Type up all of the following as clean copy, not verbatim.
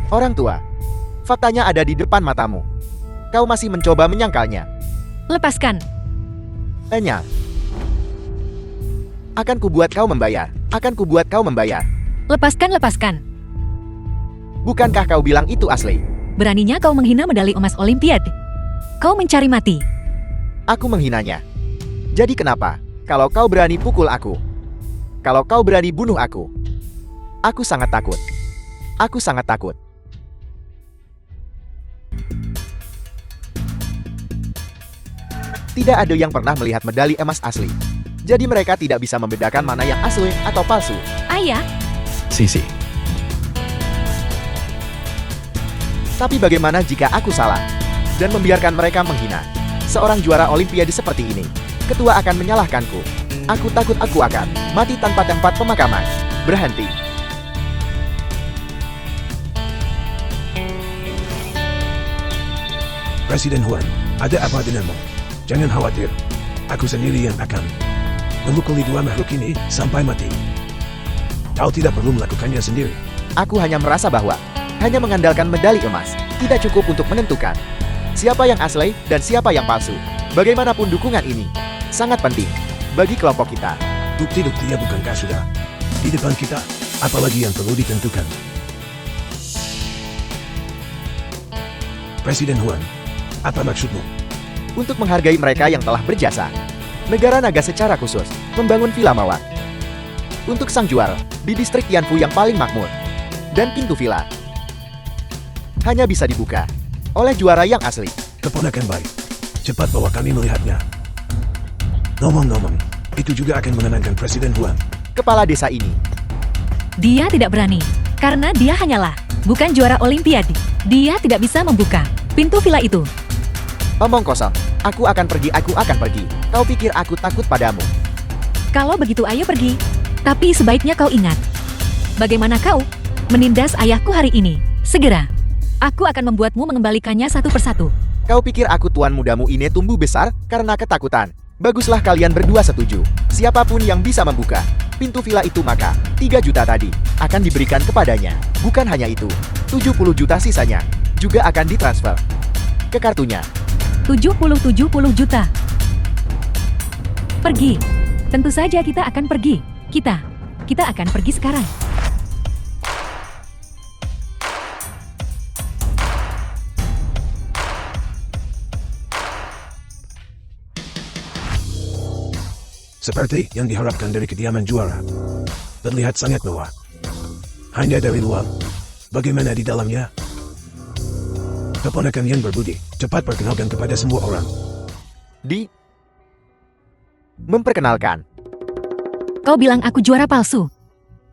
Orang tua. Faktanya ada di depan matamu. Kau masih mencoba menyangkalnya. Lepaskan. Enya. Akan kubuat kau membayar. Akan kubuat kau membayar. Lepaskan, lepaskan. Bukankah kau bilang itu asli? Beraninya kau menghina medali emas Olimpiade. Kau mencari mati. Aku menghinanya. Jadi kenapa? Kalau kau berani pukul aku. Kalau kau berani bunuh aku. Aku sangat takut. Aku sangat takut. Tidak ada yang pernah melihat medali emas asli. Jadi mereka tidak bisa membedakan mana yang asli atau palsu. Ayah, Sisi. Tapi bagaimana jika aku salah? Dan membiarkan mereka menghina seorang juara Olimpiade seperti ini? Ketua akan menyalahkanku. Aku takut aku akan mati tanpa tempat pemakaman. Berhenti. Presiden Huan, ada apa denganmu? Jangan khawatir. Aku sendiri yang akan memukuli dua makhluk ini sampai mati. Kau tidak perlu melakukannya sendiri. Aku hanya merasa bahwa hanya mengandalkan medali emas tidak cukup untuk menentukan siapa yang asli dan siapa yang palsu. Bagaimanapun dukungan ini sangat penting bagi kelompok kita. Bukti-buktinya bukankah sudah di depan kita? Apalagi yang perlu ditentukan? Presiden Huan, apa maksudmu? Untuk menghargai mereka yang telah berjasa, negara naga secara khusus membangun villa mawar untuk sang juara di distrik Tianfu yang paling makmur. Dan pintu villa hanya bisa dibuka oleh juara yang asli. Keponakan baik, cepat bawa kami melihatnya. Ngomong-ngomong, itu juga akan menenangkan Presiden Huan. Kepala desa ini dia tidak berani. Karena dia hanyalah bukan juara Olimpiade. Dia tidak bisa membuka pintu villa itu. omong kosong. Aku akan pergi, aku akan pergi. Kau pikir aku takut padamu? Kalau begitu ayo pergi. Tapi sebaiknya kau ingat. Bagaimana kau menindas ayahku hari ini? Segera. Aku akan membuatmu mengembalikannya satu persatu. Kau pikir aku tuan mudamu ini tumbuh besar karena ketakutan? Baguslah kalian berdua setuju. Siapapun yang bisa membuka pintu villa itu maka 3 juta tadi akan diberikan kepadanya. Bukan hanya itu, 70 juta sisanya juga akan ditransfer ke kartunya. 70 juta. Pergi. Tentu saja kita akan pergi. Kita akan pergi sekarang. Seperti yang diharapkan dari kediaman juara. Terlihat sangat mewah. Hanya dari luar. Bagaimana di dalamnya? Keponakan yang berbudi, cepat perkenalkan kepada semua orang. Memperkenalkan. Kau bilang aku juara palsu.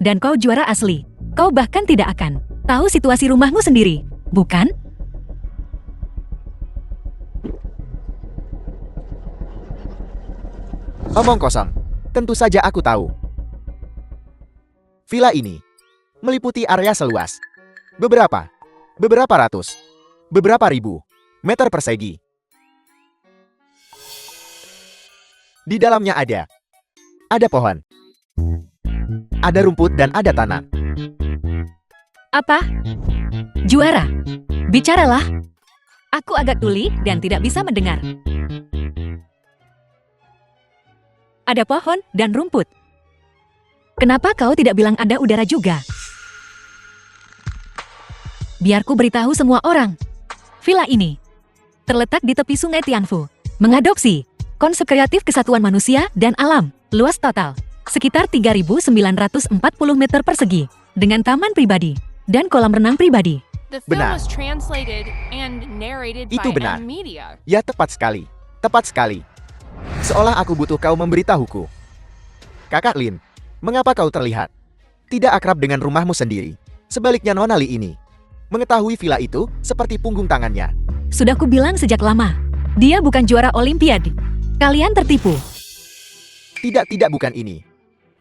Dan kau juara asli. Kau bahkan tidak akan tahu situasi rumahmu sendiri, bukan? Omong kosong. Tentu saja aku tahu. Villa ini meliputi area seluas beberapa ratus, beberapa ribu meter persegi. Di dalamnya ada pohon, ada rumput dan ada tanah. Apa? Juara? Bicaralah. Aku agak tuli dan tidak bisa mendengar. Ada pohon dan rumput. Kenapa kau tidak bilang ada udara juga? Biar ku beritahu semua orang. Villa ini terletak di tepi sungai Tianfu, mengadopsi konsep kreatif kesatuan manusia dan alam, luas total sekitar 3.940 meter persegi, dengan taman pribadi dan kolam renang pribadi. Benar. Itu benar. Ya, tepat sekali. Tepat sekali. Seolah aku butuh kau memberitahuku. Kakak Lin, mengapa kau terlihat tidak akrab dengan rumahmu sendiri? Sebaliknya Nona Li ini mengetahui villa itu seperti punggung tangannya. Sudah kubilang sejak lama, dia bukan juara Olimpiade. Kalian tertipu. Tidak, bukan ini.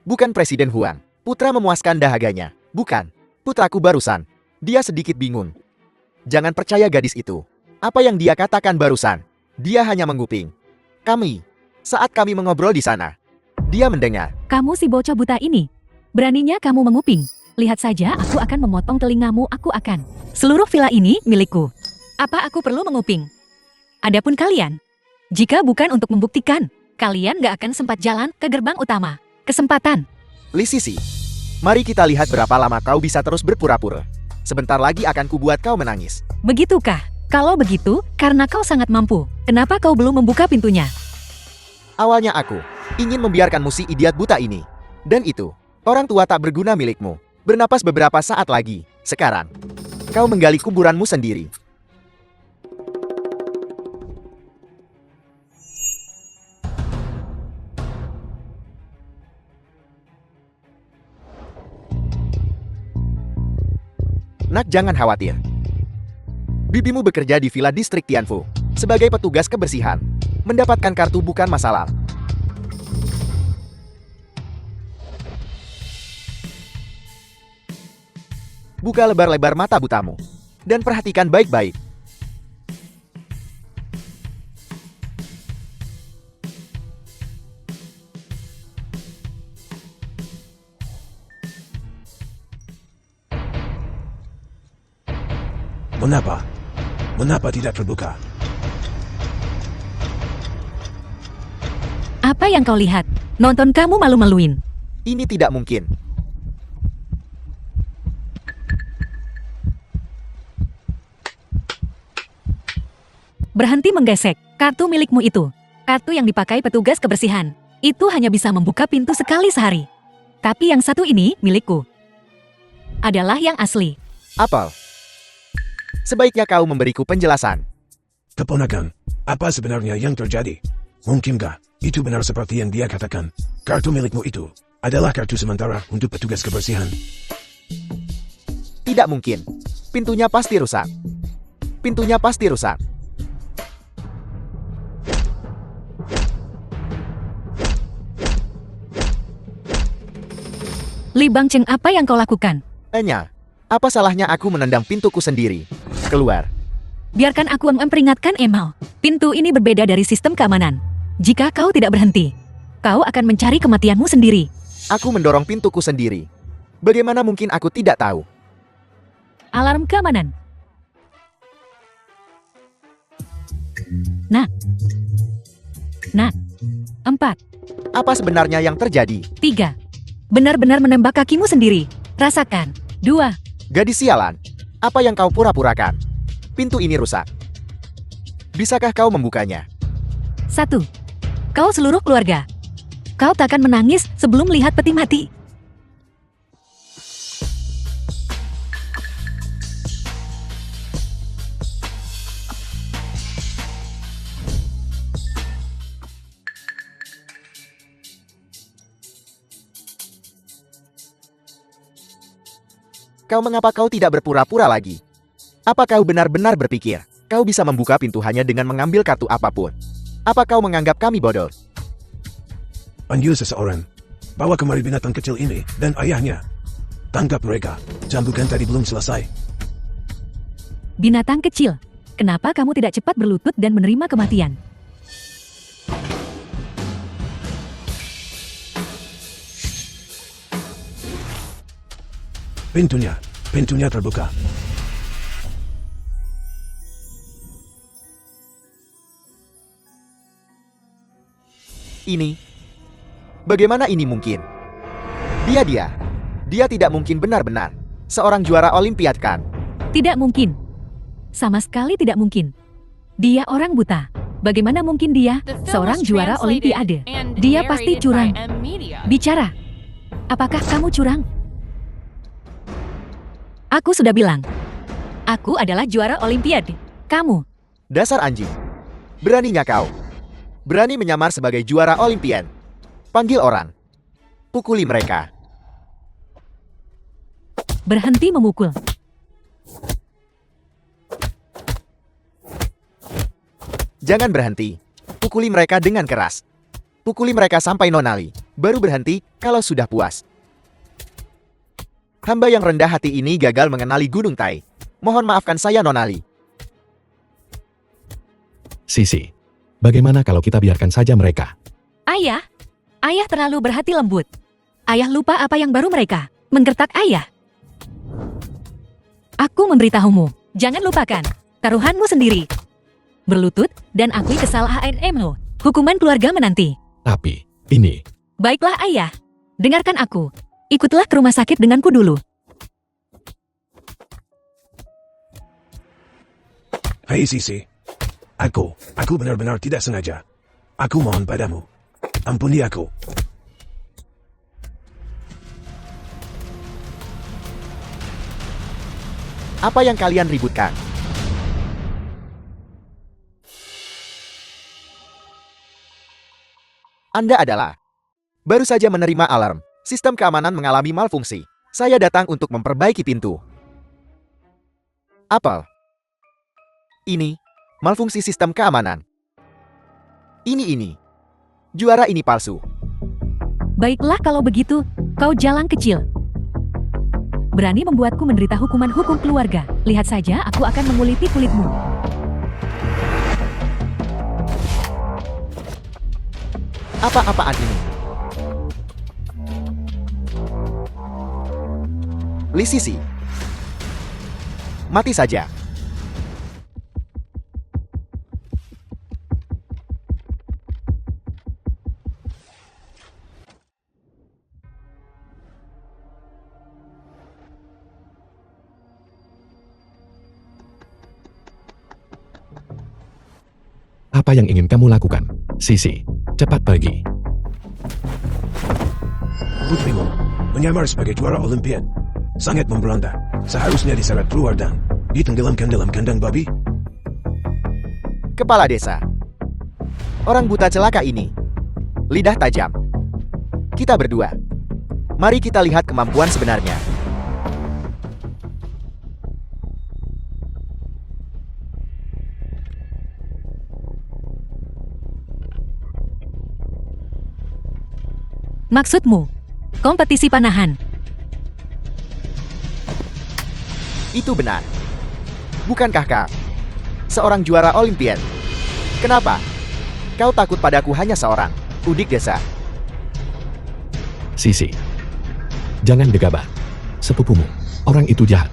Bukan Presiden Huang. Putra memuaskan dahaganya. Bukan. Putraku barusan. Dia sedikit bingung. Jangan percaya gadis itu. Apa yang dia katakan barusan? Dia hanya menguping. Saat kami mengobrol di sana, dia mendengar. Kamu si bocah buta ini. Beraninya kamu menguping. Lihat saja, aku akan memotong telingamu, aku akan Seluruh villa ini milikku. Apa aku perlu menguping? Adapun kalian, jika bukan untuk membuktikan, kalian gak akan sempat jalan ke gerbang utama. Kesempatan. Li Sisi, mari kita lihat berapa lama kau bisa terus berpura-pura. Sebentar lagi akan kubuat kau menangis. Begitukah? Kalau begitu, karena kau sangat mampu, kenapa kau belum membuka pintunya? Awalnya aku ingin membiarkanmu si idiot buta ini. Dan itu, orang tua tak berguna milikmu. Bernapas beberapa saat lagi. Sekarang, kau menggali kuburanmu sendiri. Nak, jangan khawatir. Bibimu bekerja di Villa Distrik Tianfu sebagai petugas kebersihan. Mendapatkan kartu bukan masalah. Buka lebar-lebar mata butamu dan perhatikan baik-baik. Mengapa? Mengapa tidak terbuka? Apa yang kau lihat? Nonton kamu malu-maluin. Ini tidak mungkin. Berhenti menggesek. Kartu milikmu itu. Kartu yang dipakai petugas kebersihan. Itu hanya bisa membuka pintu sekali sehari. Tapi yang satu ini milikku. Adalah yang asli. Apel, sebaiknya kau memberiku penjelasan. Keponakan, apa sebenarnya yang terjadi? Mungkinkah itu benar seperti yang dia katakan? Kartu milikmu itu adalah kartu sementara untuk petugas kebersihan. Tidak mungkin. Pintunya pasti rusak. Pintunya pasti rusak. Li Bangcheng, apa yang kau lakukan? Enya, apa salahnya aku menendang pintuku sendiri? Keluar. Biarkan aku memperingatkan Emal. Pintu ini berbeda dari sistem keamanan. Jika kau tidak berhenti, kau akan mencari kematianmu sendiri. Aku mendorong pintuku sendiri. Bagaimana mungkin aku tidak tahu? Alarm keamanan. Nah. 4. Apa sebenarnya yang terjadi? 3. Benar-benar menembak kakimu sendiri. Rasakan. 2. Gadis sialan, apa yang kau pura-purakan? Pintu ini rusak. Bisakah kau membukanya? 1. Kau seluruh keluarga. Kau takkan menangis sebelum lihat peti mati. Mengapa kau tidak berpura-pura lagi? Apa kau benar-benar berpikir kau bisa membuka pintu hanya dengan mengambil kartu apapun? Apa kau menganggap kami bodoh? Panggil seseorang. Bawa kemari binatang kecil ini dan ayahnya. Tangkap mereka. Jambukan tadi belum selesai. Binatang kecil, kenapa kamu tidak cepat berlutut dan menerima kematian? Pintunya terbuka. Ini? Bagaimana ini mungkin? Dia tidak mungkin benar-benar seorang juara olimpiade kan? Tidak mungkin. Sama sekali tidak mungkin. Dia orang buta. Bagaimana mungkin dia seorang juara olimpiade? Dia pasti curang. Bicara. Apakah kamu curang? Aku sudah bilang. Aku adalah juara olimpiade. Kamu. Dasar anjing. Beraninya kau. Berani menyamar sebagai juara olimpiade. Panggil orang. Pukuli mereka. Berhenti memukul. Jangan berhenti. Pukuli mereka dengan keras. Pukuli mereka sampai nonali. Baru berhenti kalau sudah puas. Hamba yang rendah hati ini gagal mengenali Gunung Tai. Mohon maafkan saya, Nonali. Sisi, bagaimana kalau kita biarkan saja mereka? Ayah terlalu berhati lembut. Ayah lupa apa yang baru mereka. Menggertak ayah. Aku memberitahumu, jangan lupakan taruhanmu sendiri. Berlutut dan akui kesalahanmu. Hukuman keluarga menanti. Tapi, ini, Baiklah ayah, dengarkan aku. Ikutlah ke rumah sakit denganku dulu. Hei Sisi. Aku benar-benar tidak sengaja. Aku mohon padamu. Ampuni aku. Apa yang kalian ributkan? Anda adalah baru saja menerima alarm. Sistem keamanan mengalami malfungsi. Saya datang untuk memperbaiki pintu. Apel. Ini malfungsi sistem keamanan. Ini. Juara ini palsu. Baiklah kalau begitu, kau jalang kecil. Berani membuatku menderita hukuman hukum keluarga. Lihat saja aku akan menguliti kulitmu. Apa-apaan ini? Li Sisi. Mati saja. apa yang ingin kamu lakukan? Sisi, cepat pergi. Putrimu menyamar sebagai juara Olimpiade. Sangat memberontak. Seharusnya diseret keluar dan ditenggelamkan dalam kandang babi. Kepala desa. Orang buta celaka ini. Lidah tajam. Kita berdua. Mari kita lihat kemampuan sebenarnya. Maksudmu, kompetisi panahan. Itu benar. Bukankah kau seorang juara Olimpiade? Kenapa? Kau takut padaku hanya seorang udik desa. Sisi, jangan gegabah. Sepupumu, orang itu jahat.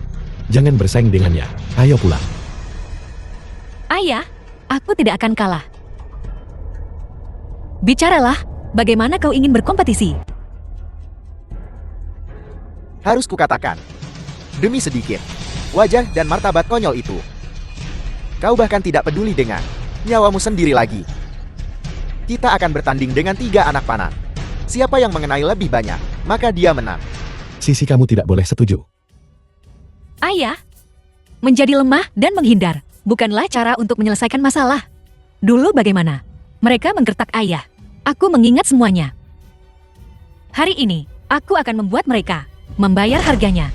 Jangan bersaing dengannya. Ayo pulang. Ayah, aku tidak akan kalah. Bicaralah, bagaimana kau ingin berkompetisi? Harus kukatakan, demi sedikit, wajah dan martabat konyol itu. Kau bahkan tidak peduli dengan nyawamu sendiri lagi. Kita akan bertanding dengan 3 anak panah. Siapa yang mengenai lebih banyak, maka dia menang. Sisi, kamu tidak boleh setuju. Ayah, menjadi lemah dan menghindar bukanlah cara untuk menyelesaikan masalah. Dulu bagaimana? Mereka menggertak ayah. Aku mengingat semuanya. Hari ini, aku akan membuat mereka membayar harganya.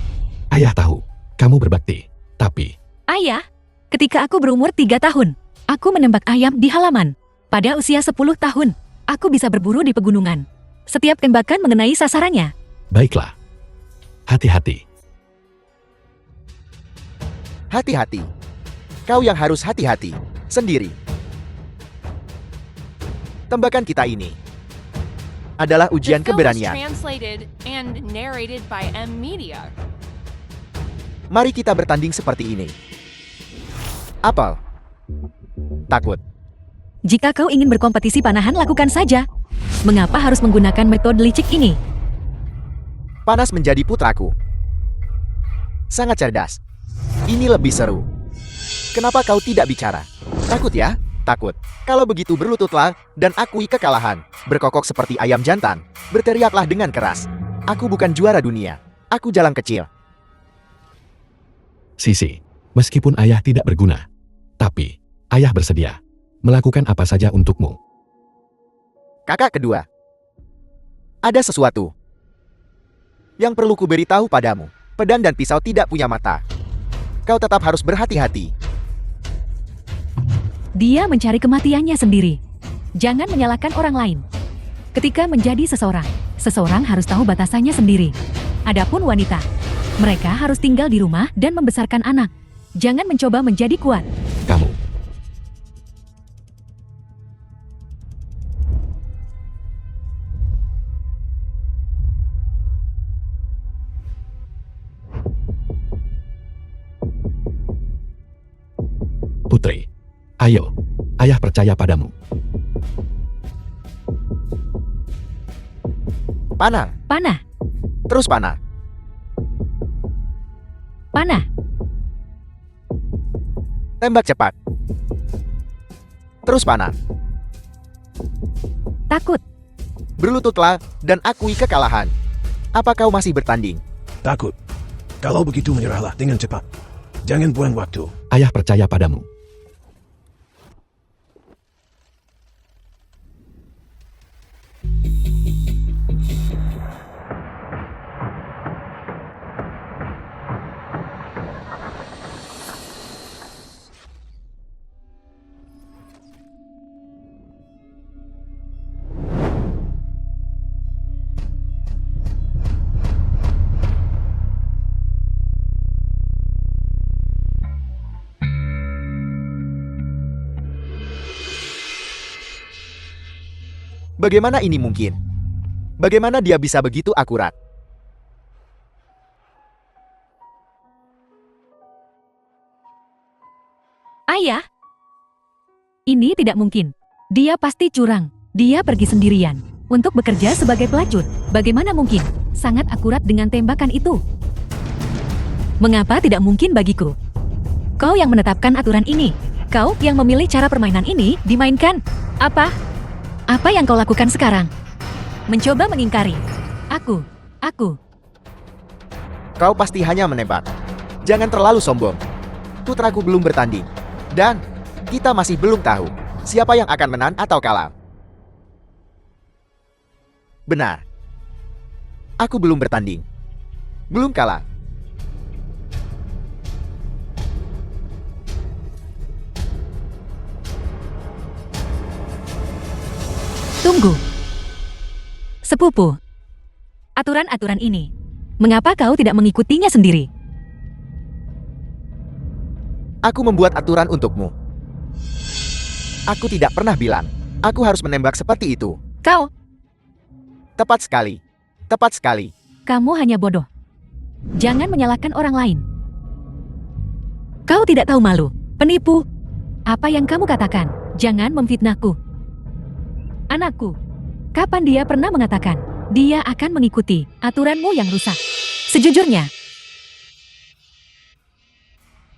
Ayah tahu, kamu berbakti. Tapi, Ayah, ketika aku berumur 3 tahun, aku menembak ayam di halaman. Pada usia 10 tahun, aku bisa berburu di pegunungan. Setiap tembakan mengenai sasarannya. baiklah. Hati-hati. Hati-hati. Kau yang harus hati-hati sendiri. Tembakan kita ini adalah ujian The film was keberanian. translated and narrated by M Media. Mari kita bertanding seperti ini. Apel. Takut. Jika kau ingin berkompetisi panahan, lakukan saja. Mengapa harus menggunakan metode licik ini? Panas menjadi putraku. Sangat cerdas. Ini lebih seru. Kenapa kau tidak bicara? Takut ya? Takut. Kalau begitu berlututlah dan akui kekalahan. Berkokok seperti ayam jantan. Berteriaklah dengan keras. Aku bukan juara dunia. Aku jalang kecil. Sisi, meskipun ayah tidak berguna, tapi ayah bersedia melakukan apa saja untukmu. Kakak kedua. Ada sesuatu yang perlu kuberitahu padamu. Pedang dan pisau tidak punya mata. Kau tetap harus berhati-hati. Dia mencari kematiannya sendiri. Jangan menyalahkan orang lain. Ketika menjadi seseorang, seseorang harus tahu batasannya sendiri. Adapun wanita, mereka harus tinggal di rumah dan membesarkan anak. Jangan mencoba menjadi kuat. Kamu, putri. Ayo, ayah percaya padamu. Panah, Panah, terus panah. panah, Tembak cepat. Terus panah. takut, Berlututlah dan akui kekalahan. Apa kau masih bertanding? Takut. Kalau begitu menyerahlah dengan cepat. Jangan buang waktu. Ayah percaya padamu. Bagaimana ini mungkin? Bagaimana dia bisa begitu akurat? ayah. Ini tidak mungkin. Dia pasti curang. Dia pergi sendirian untuk bekerja sebagai pelacur. Bagaimana mungkin? Sangat akurat dengan tembakan itu. Mengapa tidak mungkin bagiku? Kau yang menetapkan aturan ini. Kau yang memilih cara permainan ini dimainkan. Apa? Apa yang kau lakukan sekarang? Mencoba mengingkari. Aku. Kau pasti hanya menembak. Jangan terlalu sombong. Putraku belum bertanding. Dan kita masih belum tahu siapa yang akan menang atau kalah. Benar. Aku belum bertanding. Belum kalah. Tunggu. Sepupu. Aturan-aturan ini. Mengapa kau tidak mengikutinya sendiri? Aku membuat aturan untukmu. Aku tidak pernah bilang aku harus menembak seperti itu. Kau. Tepat sekali. Tepat sekali. Kamu hanya bodoh. Jangan menyalahkan orang lain. Kau tidak tahu malu. Penipu. Apa yang kamu katakan? Jangan memfitnahku. Anakku. Kapan dia pernah mengatakan dia akan mengikuti aturanmu yang rusak? Sejujurnya.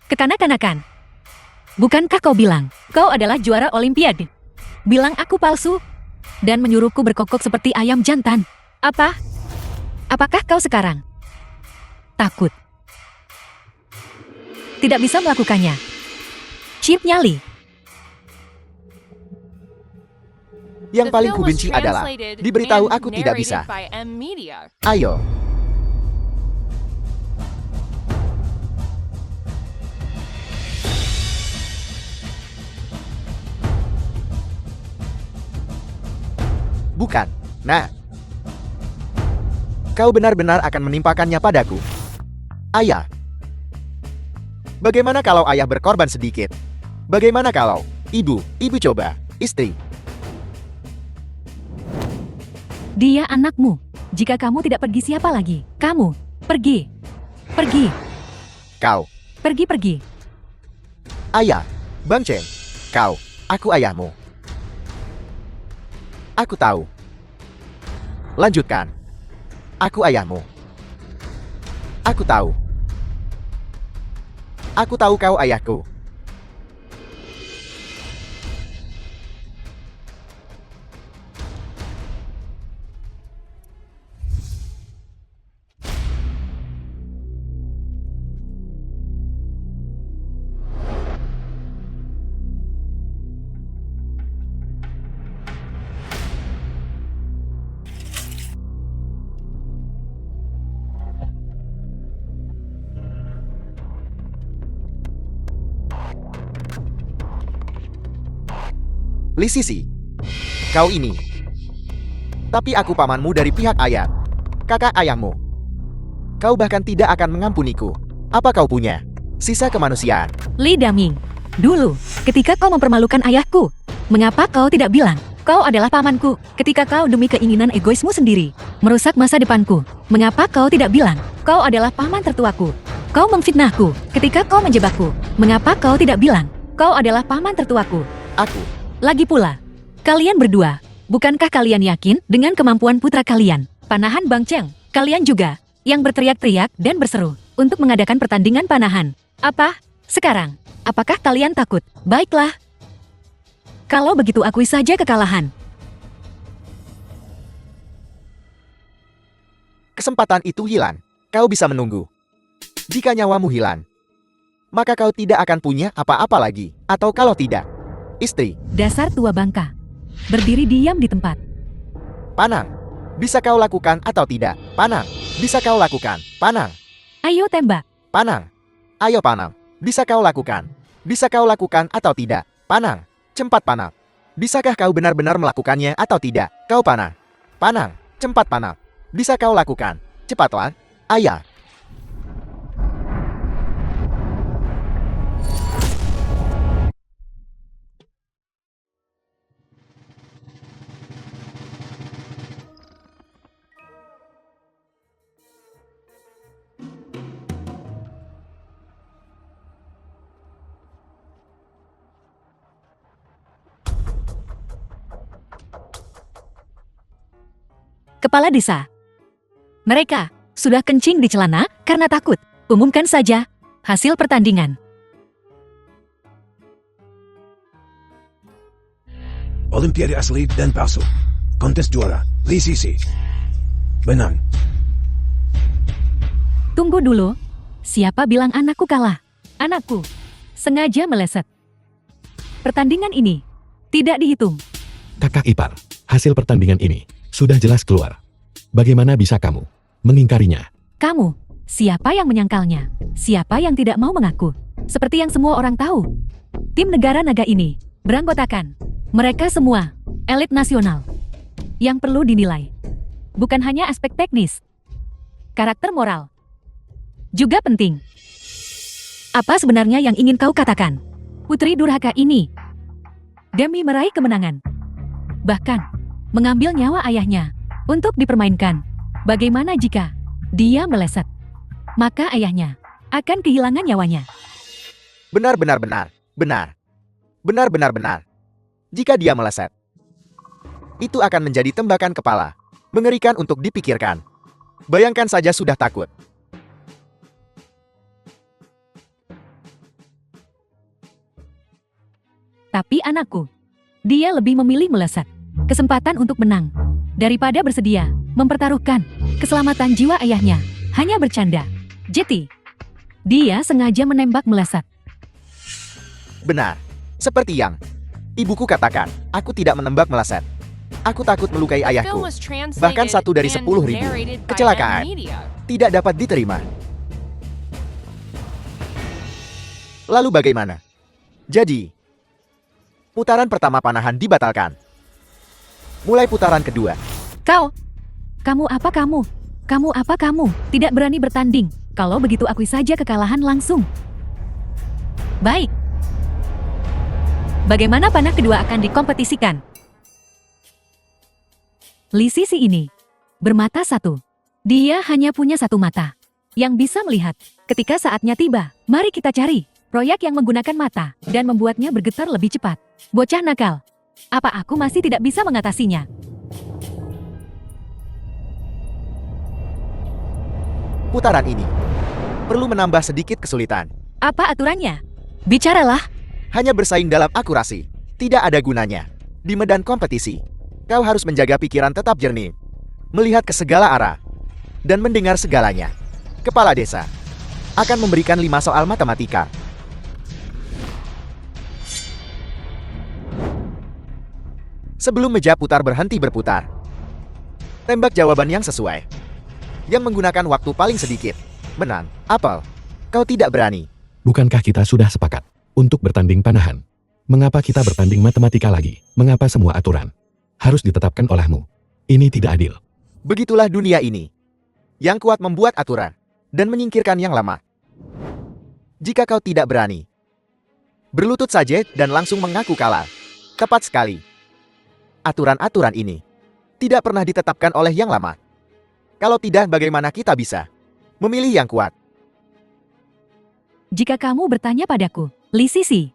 Kekanak-kanakan. Bukankah kau bilang kau adalah juara olimpiade? Bilang aku palsu dan menyuruhku berkokok seperti ayam jantan. Apa? Apakah kau sekarang takut? Tidak bisa melakukannya. Chip nyali. Yang The paling film was kubenci adalah translated diberitahu and aku tidak narrated bisa. by M Media. Ayo. Bukan. Nah. Kau benar-benar akan menimpakannya padaku. Ayah. Bagaimana kalau ayah berkorban sedikit? Bagaimana kalau ibu coba, istri? Dia anakmu. Jika kamu tidak pergi, siapa lagi? Kamu. Pergi. Pergi. Kau. Pergi. Ayah. Bang Chen. Kau. Aku ayahmu. Aku tahu. Lanjutkan. Aku ayahmu. Aku tahu. Aku tahu kau ayahku. Li Sisi, kau ini. Tapi aku pamanmu dari pihak ayah, kakak ayahmu. Kau bahkan tidak akan mengampuniku. Apa kau punya sisa kemanusiaan? Li Daming. Dulu, ketika kau mempermalukan ayahku, mengapa kau tidak bilang kau adalah pamanku? Ketika kau demi keinginan egoismu sendiri merusak masa depanku, mengapa kau tidak bilang kau adalah paman tertuaku? Kau memfitnahku ketika kau menjebakku. Mengapa kau tidak bilang Kau adalah paman tertuaku. Aku. Lagi pula, kalian berdua, bukankah kalian yakin dengan kemampuan putra kalian? Panahan Bang Cheng, kalian juga, yang berteriak-teriak dan berseru untuk mengadakan pertandingan panahan. Apa? Sekarang, apakah kalian takut? Baiklah. Kalau begitu akui saja kekalahan. Kesempatan itu hilang. Kau bisa menunggu. Jika nyawamu hilang, maka kau tidak akan punya apa-apa lagi. Atau kalau tidak, istri. Dasar tua bangka. Berdiri diam di tempat. Panang. Bisa kau lakukan atau tidak? Panang. Bisa kau lakukan? Panang. Ayo tembak. Panang. Ayo Panang. Bisa kau lakukan? Bisa kau lakukan atau tidak? Panang. Cepat Panang. Bisakah kau benar-benar melakukannya atau tidak? Kau Panang. Panang. Cepat Panang. Bisa kau lakukan? Cepatlah. Ayah. Kepala desa. Mereka sudah kencing di celana karena takut. Umumkan saja hasil pertandingan. Olimpiade asli dan palsu. Kontes juara, Li Sisi. Benang. Tunggu dulu. Siapa bilang anakku kalah? Anakku sengaja meleset. Pertandingan ini tidak dihitung. Kakak ipar, hasil pertandingan ini sudah jelas keluar. Bagaimana bisa kamu mengingkarinya? Kamu, siapa yang menyangkalnya? Siapa yang tidak mau mengaku? Seperti yang semua orang tahu, tim negara naga ini beranggotakan mereka semua elit nasional. Yang perlu dinilai bukan hanya aspek teknis, karakter moral juga penting. Apa sebenarnya yang ingin kau katakan? Putri durhaka ini demi meraih kemenangan, bahkan mengambil nyawa ayahnya untuk dipermainkan. Bagaimana jika dia meleset? Maka ayahnya akan kehilangan nyawanya. Benar. Jika dia meleset, itu akan menjadi tembakan kepala. Mengerikan untuk dipikirkan. Bayangkan saja sudah takut. Tapi anakku, dia lebih memilih meleset. Kesempatan untuk menang daripada bersedia mempertaruhkan keselamatan jiwa ayahnya. Hanya bercanda. Jeti, dia sengaja menembak meleset. Benar. Seperti yang ibuku katakan, aku tidak menembak meleset. Aku takut melukai Film ayahku. was translated Bahkan 1 dari and 10.000 narrated by kecelakaan M-Media. tidak dapat diterima. Lalu bagaimana? Jadi, putaran pertama panahan dibatalkan. Mulai putaran kedua. Kamu apa kamu? Tidak berani bertanding. Kalau begitu akui saja kekalahan langsung. Baik. Bagaimana panah kedua akan dikompetisikan? Li Sisi ini bermata satu. Dia hanya punya satu mata yang bisa melihat. Ketika saatnya tiba, mari kita cari proyek yang menggunakan mata dan membuatnya bergetar lebih cepat. Bocah nakal. Apa aku masih tidak bisa mengatasinya? Putaran ini perlu menambah sedikit kesulitan. Apa aturannya? Bicaralah. Hanya bersaing dalam akurasi. Tidak ada gunanya. Di medan kompetisi, kau harus menjaga pikiran tetap jernih. Melihat ke segala arah. Dan mendengar segalanya. Kepala desa akan memberikan 5 soal matematika. Sebelum meja putar berhenti berputar, tembak jawaban yang sesuai. Yang menggunakan waktu paling sedikit. Menang. Apel, kau tidak berani. Bukankah kita sudah sepakat untuk bertanding panahan? Mengapa kita bertanding matematika lagi? Mengapa semua aturan harus ditetapkan olehmu? Ini tidak adil. Begitulah dunia ini. Yang kuat membuat aturan dan menyingkirkan yang lemah. Jika kau tidak berani, berlutut saja dan langsung mengaku kalah. Tepat sekali. Aturan-aturan ini tidak pernah ditetapkan oleh yang lama. Kalau tidak, bagaimana kita bisa memilih yang kuat? Jika kamu bertanya padaku, Li Sisi,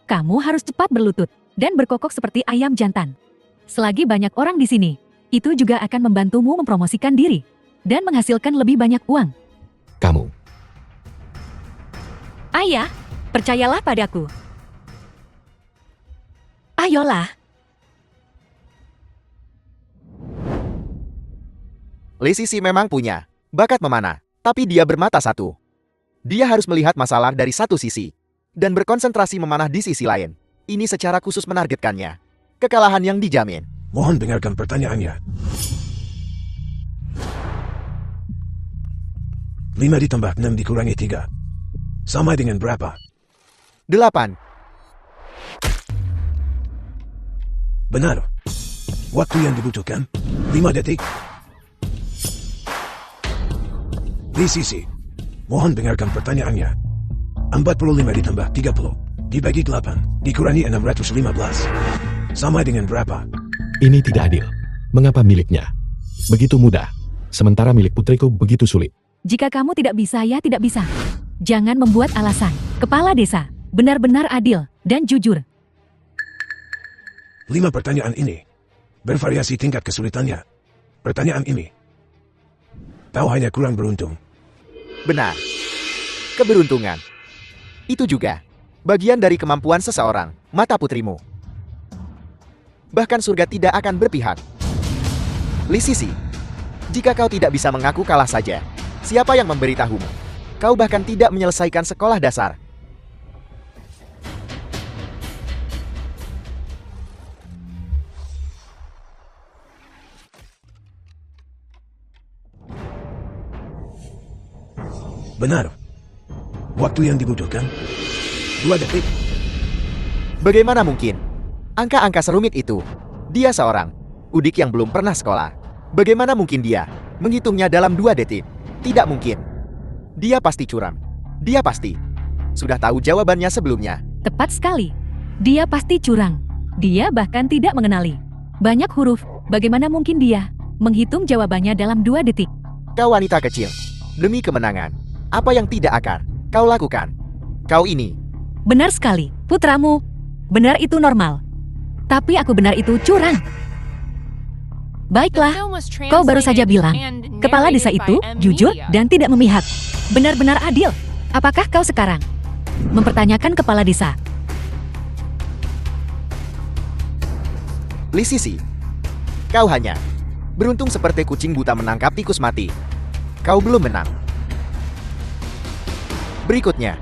Kamu harus cepat berlutut dan berkokok seperti ayam jantan. Selagi banyak orang di sini, itu juga akan membantumu mempromosikan diri dan menghasilkan lebih banyak uang. Kamu. Ayah, percayalah padaku. Ayolah. Lee Sisi memang punya bakat memanah, tapi dia bermata satu. Dia harus melihat masalah dari satu sisi dan berkonsentrasi memanah di sisi lain. Ini secara khusus menargetkannya kekalahan yang dijamin. Mohon dengarkan pertanyaannya. 5 ditambah 6 dikurangi 3. Sama dengan berapa? 8. Benar. Waktu yang dibutuhkan 5 detik. Lee Sisi, mohon dengarkan pertanyaannya. 45 ditambah 30 dibagi 8 dikurangi 615. Sama dengan berapa? Ini tidak adil. Mengapa miliknya begitu mudah, sementara milik putriku begitu sulit? Jika kamu tidak bisa, ya tidak bisa. Jangan membuat alasan. Kepala desa, benar-benar adil dan jujur. 5 pertanyaan ini bervariasi tingkat kesulitannya. Pertanyaan ini, tahu hanya kurang beruntung. Benar. Keberuntungan. Itu juga bagian dari kemampuan seseorang, mata putrimu. Bahkan surga tidak akan berpihak. Lee Sisi, jika kau tidak bisa mengaku kalah saja, siapa yang memberitahumu? Kau bahkan tidak menyelesaikan sekolah dasar. Benar. Waktu yang dibutuhkan 2 detik. Bagaimana mungkin? Angka-angka serumit itu. Dia seorang udik yang belum pernah sekolah. Bagaimana mungkin dia menghitungnya dalam 2 detik? Tidak mungkin. Dia pasti curang. Dia pasti sudah tahu jawabannya sebelumnya. Tepat sekali. Dia pasti curang. Dia bahkan tidak mengenali banyak huruf. Bagaimana mungkin dia menghitung jawabannya dalam 2 detik? Kau wanita kecil. Demi kemenangan, apa yang tidak akan kau lakukan? Kau ini. Benar sekali, putramu. Benar itu normal. Tapi aku benar itu curang. Baiklah, kau baru saja bilang, kepala desa itu jujur dan tidak memihak. Benar-benar adil. Apakah kau sekarang mempertanyakan kepala desa? Lee Sisi, kau hanya beruntung seperti kucing buta menangkap tikus mati. Kau belum menang. Berikutnya,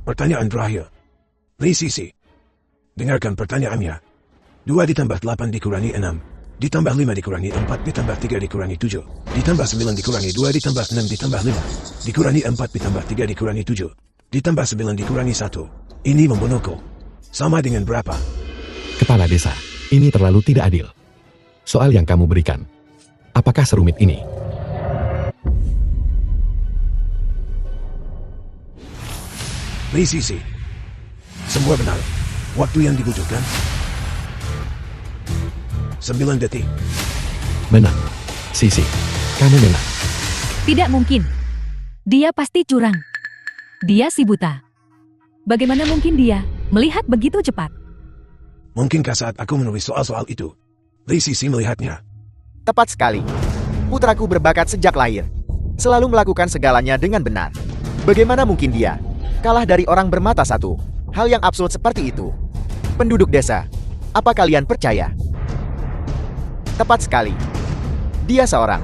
pertanyaan terakhir. Lee Sisi, dengarkan pertanyaannya. 2 ditambah 8 dikurangi 6, ditambah 5 dikurangi 4, ditambah 3 dikurangi 7, ditambah 9 dikurangi 2, ditambah 6 ditambah 5, dikurangi 4 ditambah 3 dikurangi 7, ditambah 9 dikurangi 1. Ini membunuhku. Sama dengan berapa? Kepala desa, ini terlalu tidak adil. Soal yang kamu berikan, apakah serumit ini? Lee Sisi, semua benar. Waktu yang dibutuhkan 9 detik. Menang. Sisi, kamu menang. Tidak mungkin. Dia pasti curang. Dia si buta. Bagaimana mungkin dia melihat begitu cepat? Mungkinkah saat aku menulis soal-soal itu, Lee Sisi melihatnya? tepat sekali. Putraku berbakat sejak lahir. Selalu melakukan segalanya dengan benar. Bagaimana mungkin dia kalah dari orang bermata satu? Hal yang absurd seperti itu. Penduduk desa, apa kalian percaya? Tepat sekali. Dia seorang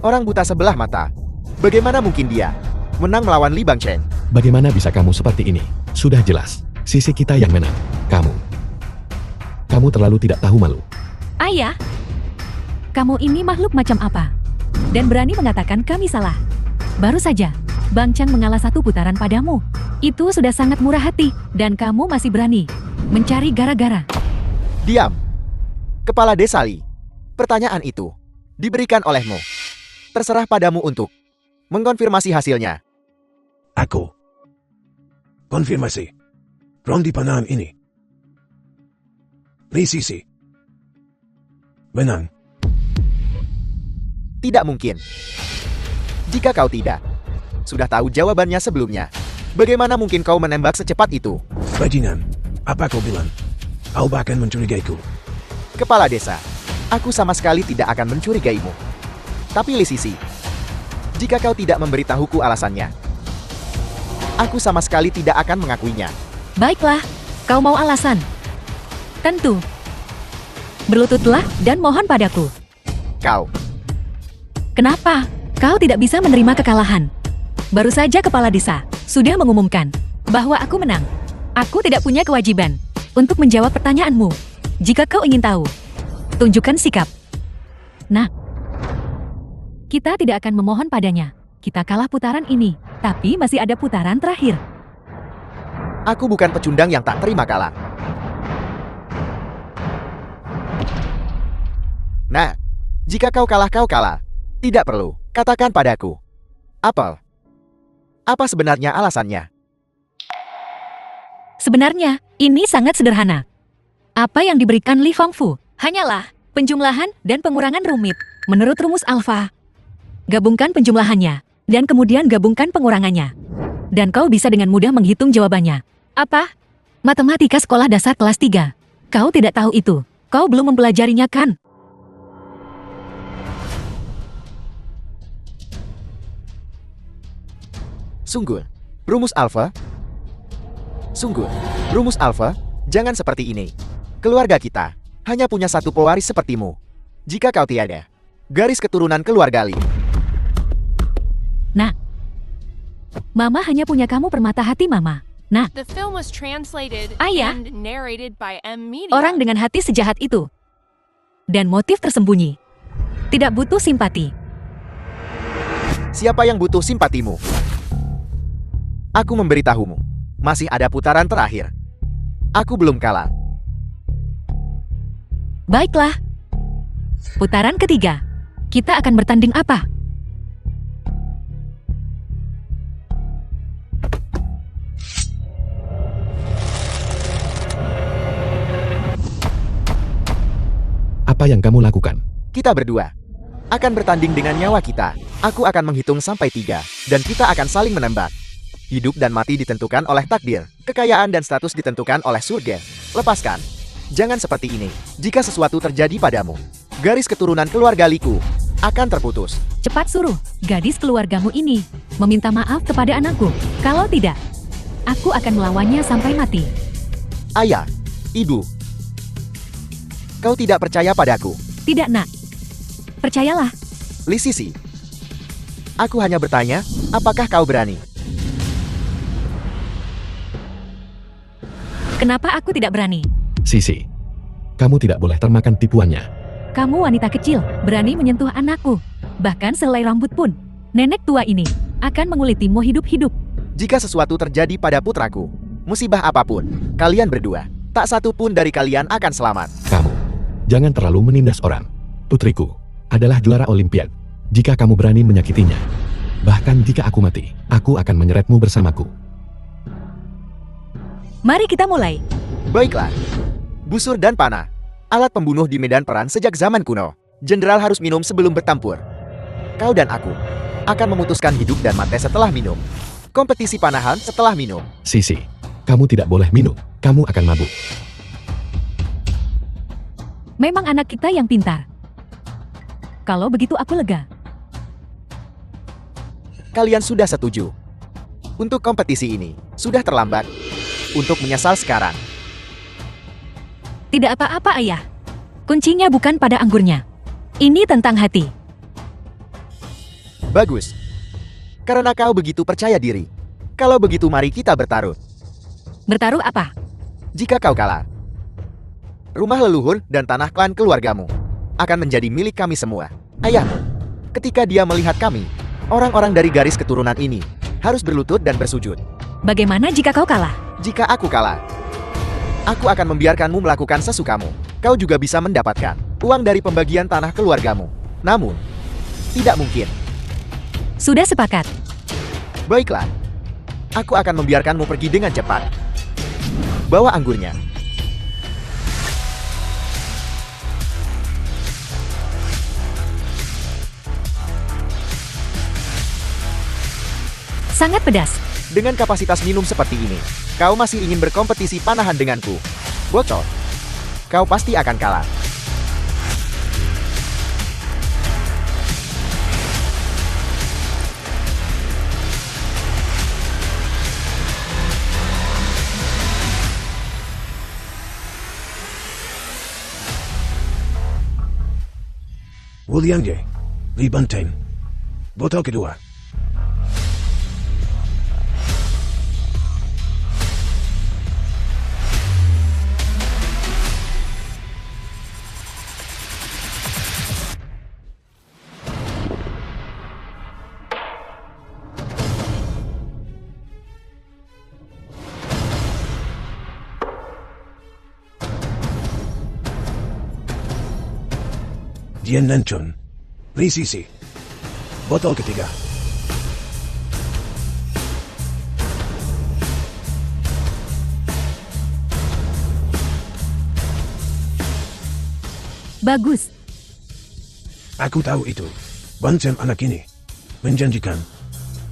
orang buta sebelah mata. Bagaimana mungkin dia menang melawan Li Bangchen? Bagaimana bisa kamu seperti ini? Sudah jelas, sisi kita yang menang. Kamu terlalu tidak tahu malu. Ayah, kamu ini makhluk macam apa? Dan berani mengatakan kami salah. Baru saja, Bang Chang mengalah 1 putaran padamu. Itu sudah sangat murah hati, dan kamu masih berani mencari gara-gara. Diam. Kepala desa Li. Pertanyaan itu diberikan olehmu. Terserah padamu untuk mengkonfirmasi hasilnya. Aku. Konfirmasi. Ronde panahan ini. Presisi. Menang. Tidak mungkin. Jika kau tidak sudah tahu jawabannya sebelumnya, bagaimana mungkin kau menembak secepat itu? Bajingan, apa kau bilang? Kau bahkan mencurigaiku. Kepala desa, aku sama sekali tidak akan mencurigaimu. Tapi Lisisi, jika kau tidak memberitahuku alasannya, aku sama sekali tidak akan mengakuinya. Baiklah, kau mau alasan? Tentu. Berlututlah dan mohon padaku. Kau, Kenapa? Kau tidak bisa menerima kekalahan. Baru saja kepala desa sudah mengumumkan bahwa aku menang. Aku tidak punya kewajiban untuk menjawab pertanyaanmu. Jika kau ingin tahu, tunjukkan sikap. Nah, kita tidak akan memohon padanya. Kita kalah putaran ini, tapi masih ada putaran terakhir. aku bukan pecundang yang tak terima kalah. Nah, jika kau kalah, kau kalah. Tidak perlu katakan padaku. Apel, apa sebenarnya alasannya? Sebenarnya, ini sangat sederhana. Apa yang diberikan Li Fangfu hanyalah penjumlahan dan pengurangan rumit menurut rumus alfa. Gabungkan penjumlahannya, dan kemudian gabungkan pengurangannya. Dan kau bisa dengan mudah menghitung jawabannya. Apa? Matematika sekolah dasar kelas 3. Kau tidak tahu itu. Kau belum mempelajarinya kan? Sungguh, rumus alfa? Sungguh, rumus alfa? Jangan seperti ini. Keluarga kita hanya punya satu pewaris sepertimu. Jika kau tiada, garis keturunan keluarga Li. Nah, Mama hanya punya kamu permata hati Mama. Nah, The film was translated Ayah. and narrated by M Media. orang dengan hati sejahat itu. Dan motif tersembunyi. Tidak butuh simpati. Siapa yang butuh simpatimu? Aku memberitahumu. Masih ada putaran terakhir. Aku belum kalah. Baiklah. Putaran ketiga. Kita akan bertanding apa? Apa yang kamu lakukan? Kita berdua akan bertanding dengan nyawa kita. Aku akan menghitung sampai 3, dan kita akan saling menembak. Hidup dan mati ditentukan oleh takdir. Kekayaan dan status ditentukan oleh surga. Lepaskan. Jangan seperti ini. Jika sesuatu terjadi padamu, garis keturunan keluarga Liku akan terputus. Cepat suruh gadis keluargamu ini meminta maaf kepada anakku. Kalau tidak, aku akan melawannya sampai mati. Ayah, ibu, kau tidak percaya padaku. Tidak, Nak. Percayalah. Lisisi, aku hanya bertanya, apakah kau berani? Kenapa aku tidak berani? Sisi, kamu tidak boleh termakan tipuannya. Kamu wanita kecil, berani menyentuh anakku. Bahkan selai rambut pun. Nenek tua ini akan mengulitimu hidup-hidup. Jika sesuatu terjadi pada putraku, musibah apapun, kalian berdua, tak satu pun dari kalian akan selamat. Kamu, jangan terlalu menindas orang. Putriku adalah juara olimpiad. Jika kamu berani menyakitinya, bahkan jika aku mati, aku akan menyeretmu bersamaku. Mari kita mulai. Baiklah. Busur dan panah, alat pembunuh di medan perang sejak zaman kuno. Jenderal harus minum sebelum bertempur. Kau dan aku akan memutuskan hidup dan mati setelah minum. Kompetisi panahan setelah minum. Sisi, kamu tidak boleh minum. Kamu akan mabuk. Memang anak kita yang pintar. Kalau begitu aku lega. Kalian sudah setuju. Untuk kompetisi ini, sudah terlambat. Untuk menyesal sekarang. Tidak apa-apa, Ayah. Kuncinya bukan pada anggurnya. Ini tentang hati. Bagus. Karena kau begitu percaya diri. Kalau begitu mari kita bertaruh. Bertaruh apa? Jika kau kalah, rumah leluhur dan tanah klan keluargamu akan menjadi milik kami semua. Ayahmu, ketika dia melihat kami, orang-orang dari garis keturunan ini harus berlutut dan bersujud. Bagaimana jika kau kalah? Jika aku kalah, aku akan membiarkanmu melakukan sesukamu. Kau juga bisa mendapatkan Uang dari pembagian tanah keluargamu. Namun, tidak mungkin. Sudah sepakat. Baiklah. Aku akan membiarkanmu pergi dengan cepat. Bawa anggurnya. Sangat pedas. Dengan kapasitas minum seperti ini, kau masih ingin berkompetisi panahan denganku. Bocor. Kau pasti akan kalah. William J. Lee Buntain. Botol kedua. Jian Nanchun. Lee Sisi. Botol ketiga. Bagus. Aku tahu itu. Bancem anak ini. Menjanjikan.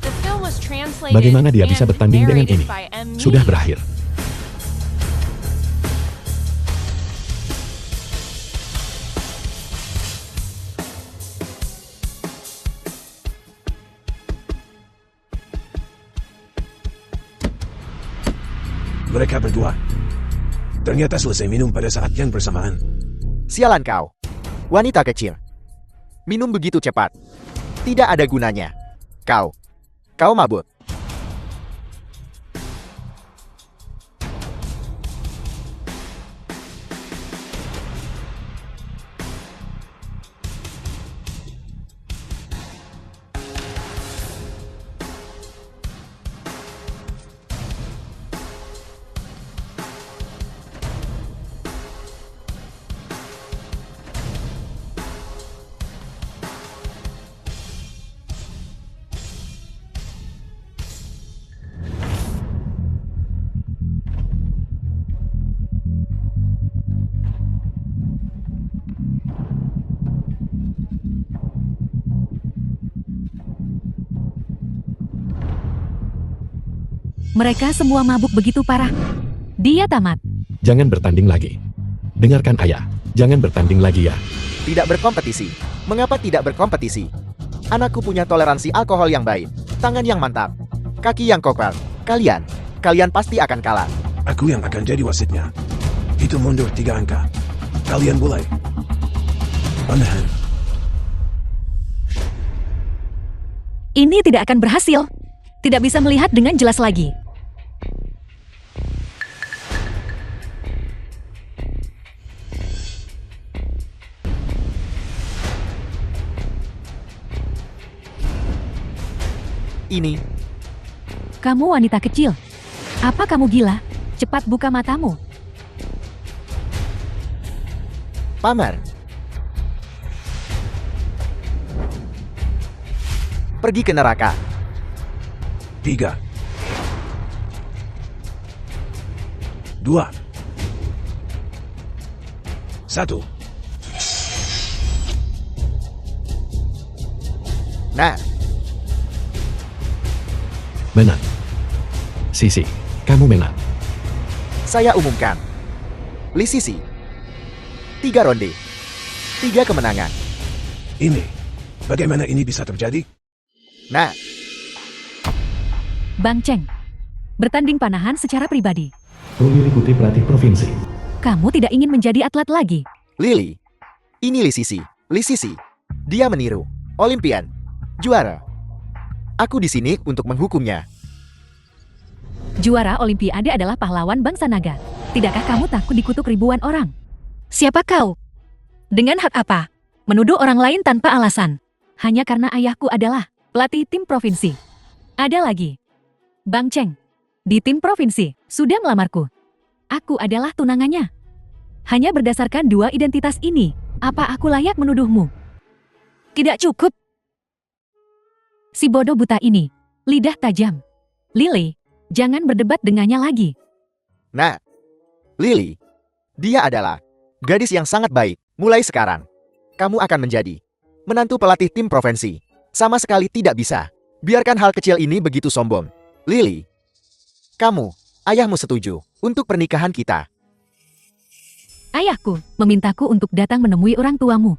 The film was translated Bagaimana dia bisa and bertanding dengan narrated ini? by M. Sudah Media. berakhir. Mereka berdua. Ternyata selesai minum pada saat yang bersamaan. Sialan kau. Wanita kecil. Minum begitu cepat. Tidak ada gunanya. Kau mabuk. Mereka semua mabuk begitu parah. Dia tamat. Jangan bertanding lagi. Dengarkan ayah. Jangan bertanding lagi ya. Tidak berkompetisi. Mengapa tidak berkompetisi? Anakku punya toleransi alkohol yang baik. Tangan yang mantap. Kaki yang kokoh. Kalian pasti akan kalah. Aku yang akan jadi wasitnya. Itu mundur 3 angka. Kalian mulai. Panahan. Ini tidak akan berhasil. Tidak bisa melihat dengan jelas lagi. Ini, Kamu wanita kecil. Apa kamu gila? Cepat buka matamu. Pamer. Pergi ke neraka. 3. 2. 1. Nah, Menang. Sisi, kamu menang. saya umumkan. Lee Sisi. 3 ronde. 3 kemenangan. Ini. Bagaimana ini bisa terjadi? Nah, Bang Cheng. Bertanding panahan secara pribadi. Lili Putri pelatih provinsi. Kamu tidak ingin menjadi atlet lagi. Lily. Ini Lee Sisi. Lee Sisi. Dia meniru. Olimpian. Juara. Aku di sini untuk menghukumnya. Juara Olimpiade adalah pahlawan bangsa naga. Tidakkah kamu takut dikutuk ribuan orang? Siapa kau? Dengan hak apa? Menuduh orang lain tanpa alasan. Hanya karena ayahku adalah pelatih tim provinsi. Ada lagi. Bang Cheng. Di tim provinsi, sudah melamarku. Aku adalah tunangannya. Hanya berdasarkan 2 identitas ini, Apa aku layak menuduhmu? Tidak cukup. Si bodoh buta ini, lidah tajam. Lily, jangan berdebat dengannya lagi. Nah, Lily, dia adalah gadis yang sangat baik. Mulai sekarang, kamu akan menjadi menantu pelatih tim provinsi. Sama sekali tidak bisa. Biarkan hal kecil ini begitu sombong. Lily, kamu, ayahmu setuju untuk pernikahan kita. Ayahku memintaku untuk datang menemui orang tuamu.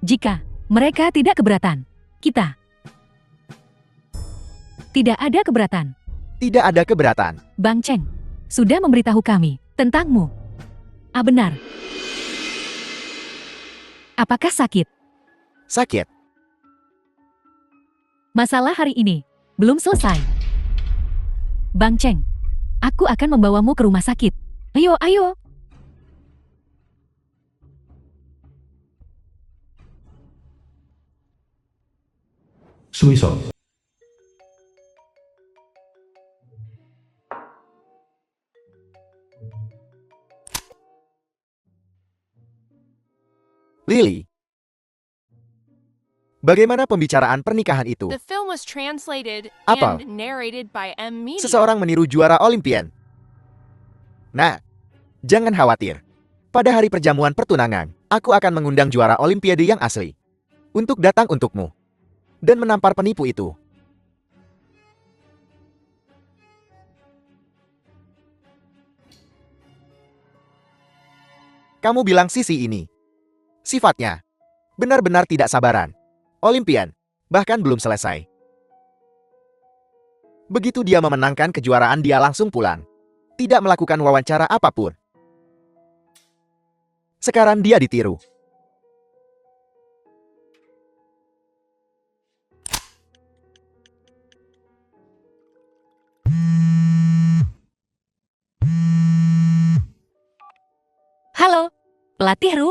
Jika mereka tidak keberatan, kita tidak ada keberatan. Tidak ada keberatan. Bang Cheng sudah memberitahu kami tentangmu. Ah, benar. Apakah sakit? Sakit. Masalah hari ini belum selesai. Bang Cheng, aku akan membawamu ke rumah sakit. Ayo, ayo. Suiso. Lily, bagaimana pembicaraan pernikahan itu? The film was translated Apa? and narrated by M Media. Seseorang meniru juara Olimpian. Nah, jangan khawatir. Pada hari perjamuan pertunangan, aku akan mengundang juara Olimpiade yang asli untuk datang untukmu dan menampar penipu itu. Kamu bilang Sisi ini sifatnya benar-benar tidak sabaran. Olimpian bahkan belum selesai. Begitu dia memenangkan kejuaraan, dia langsung pulang. Tidak melakukan wawancara apapun. Sekarang dia ditiru. Halo, pelatih Ru.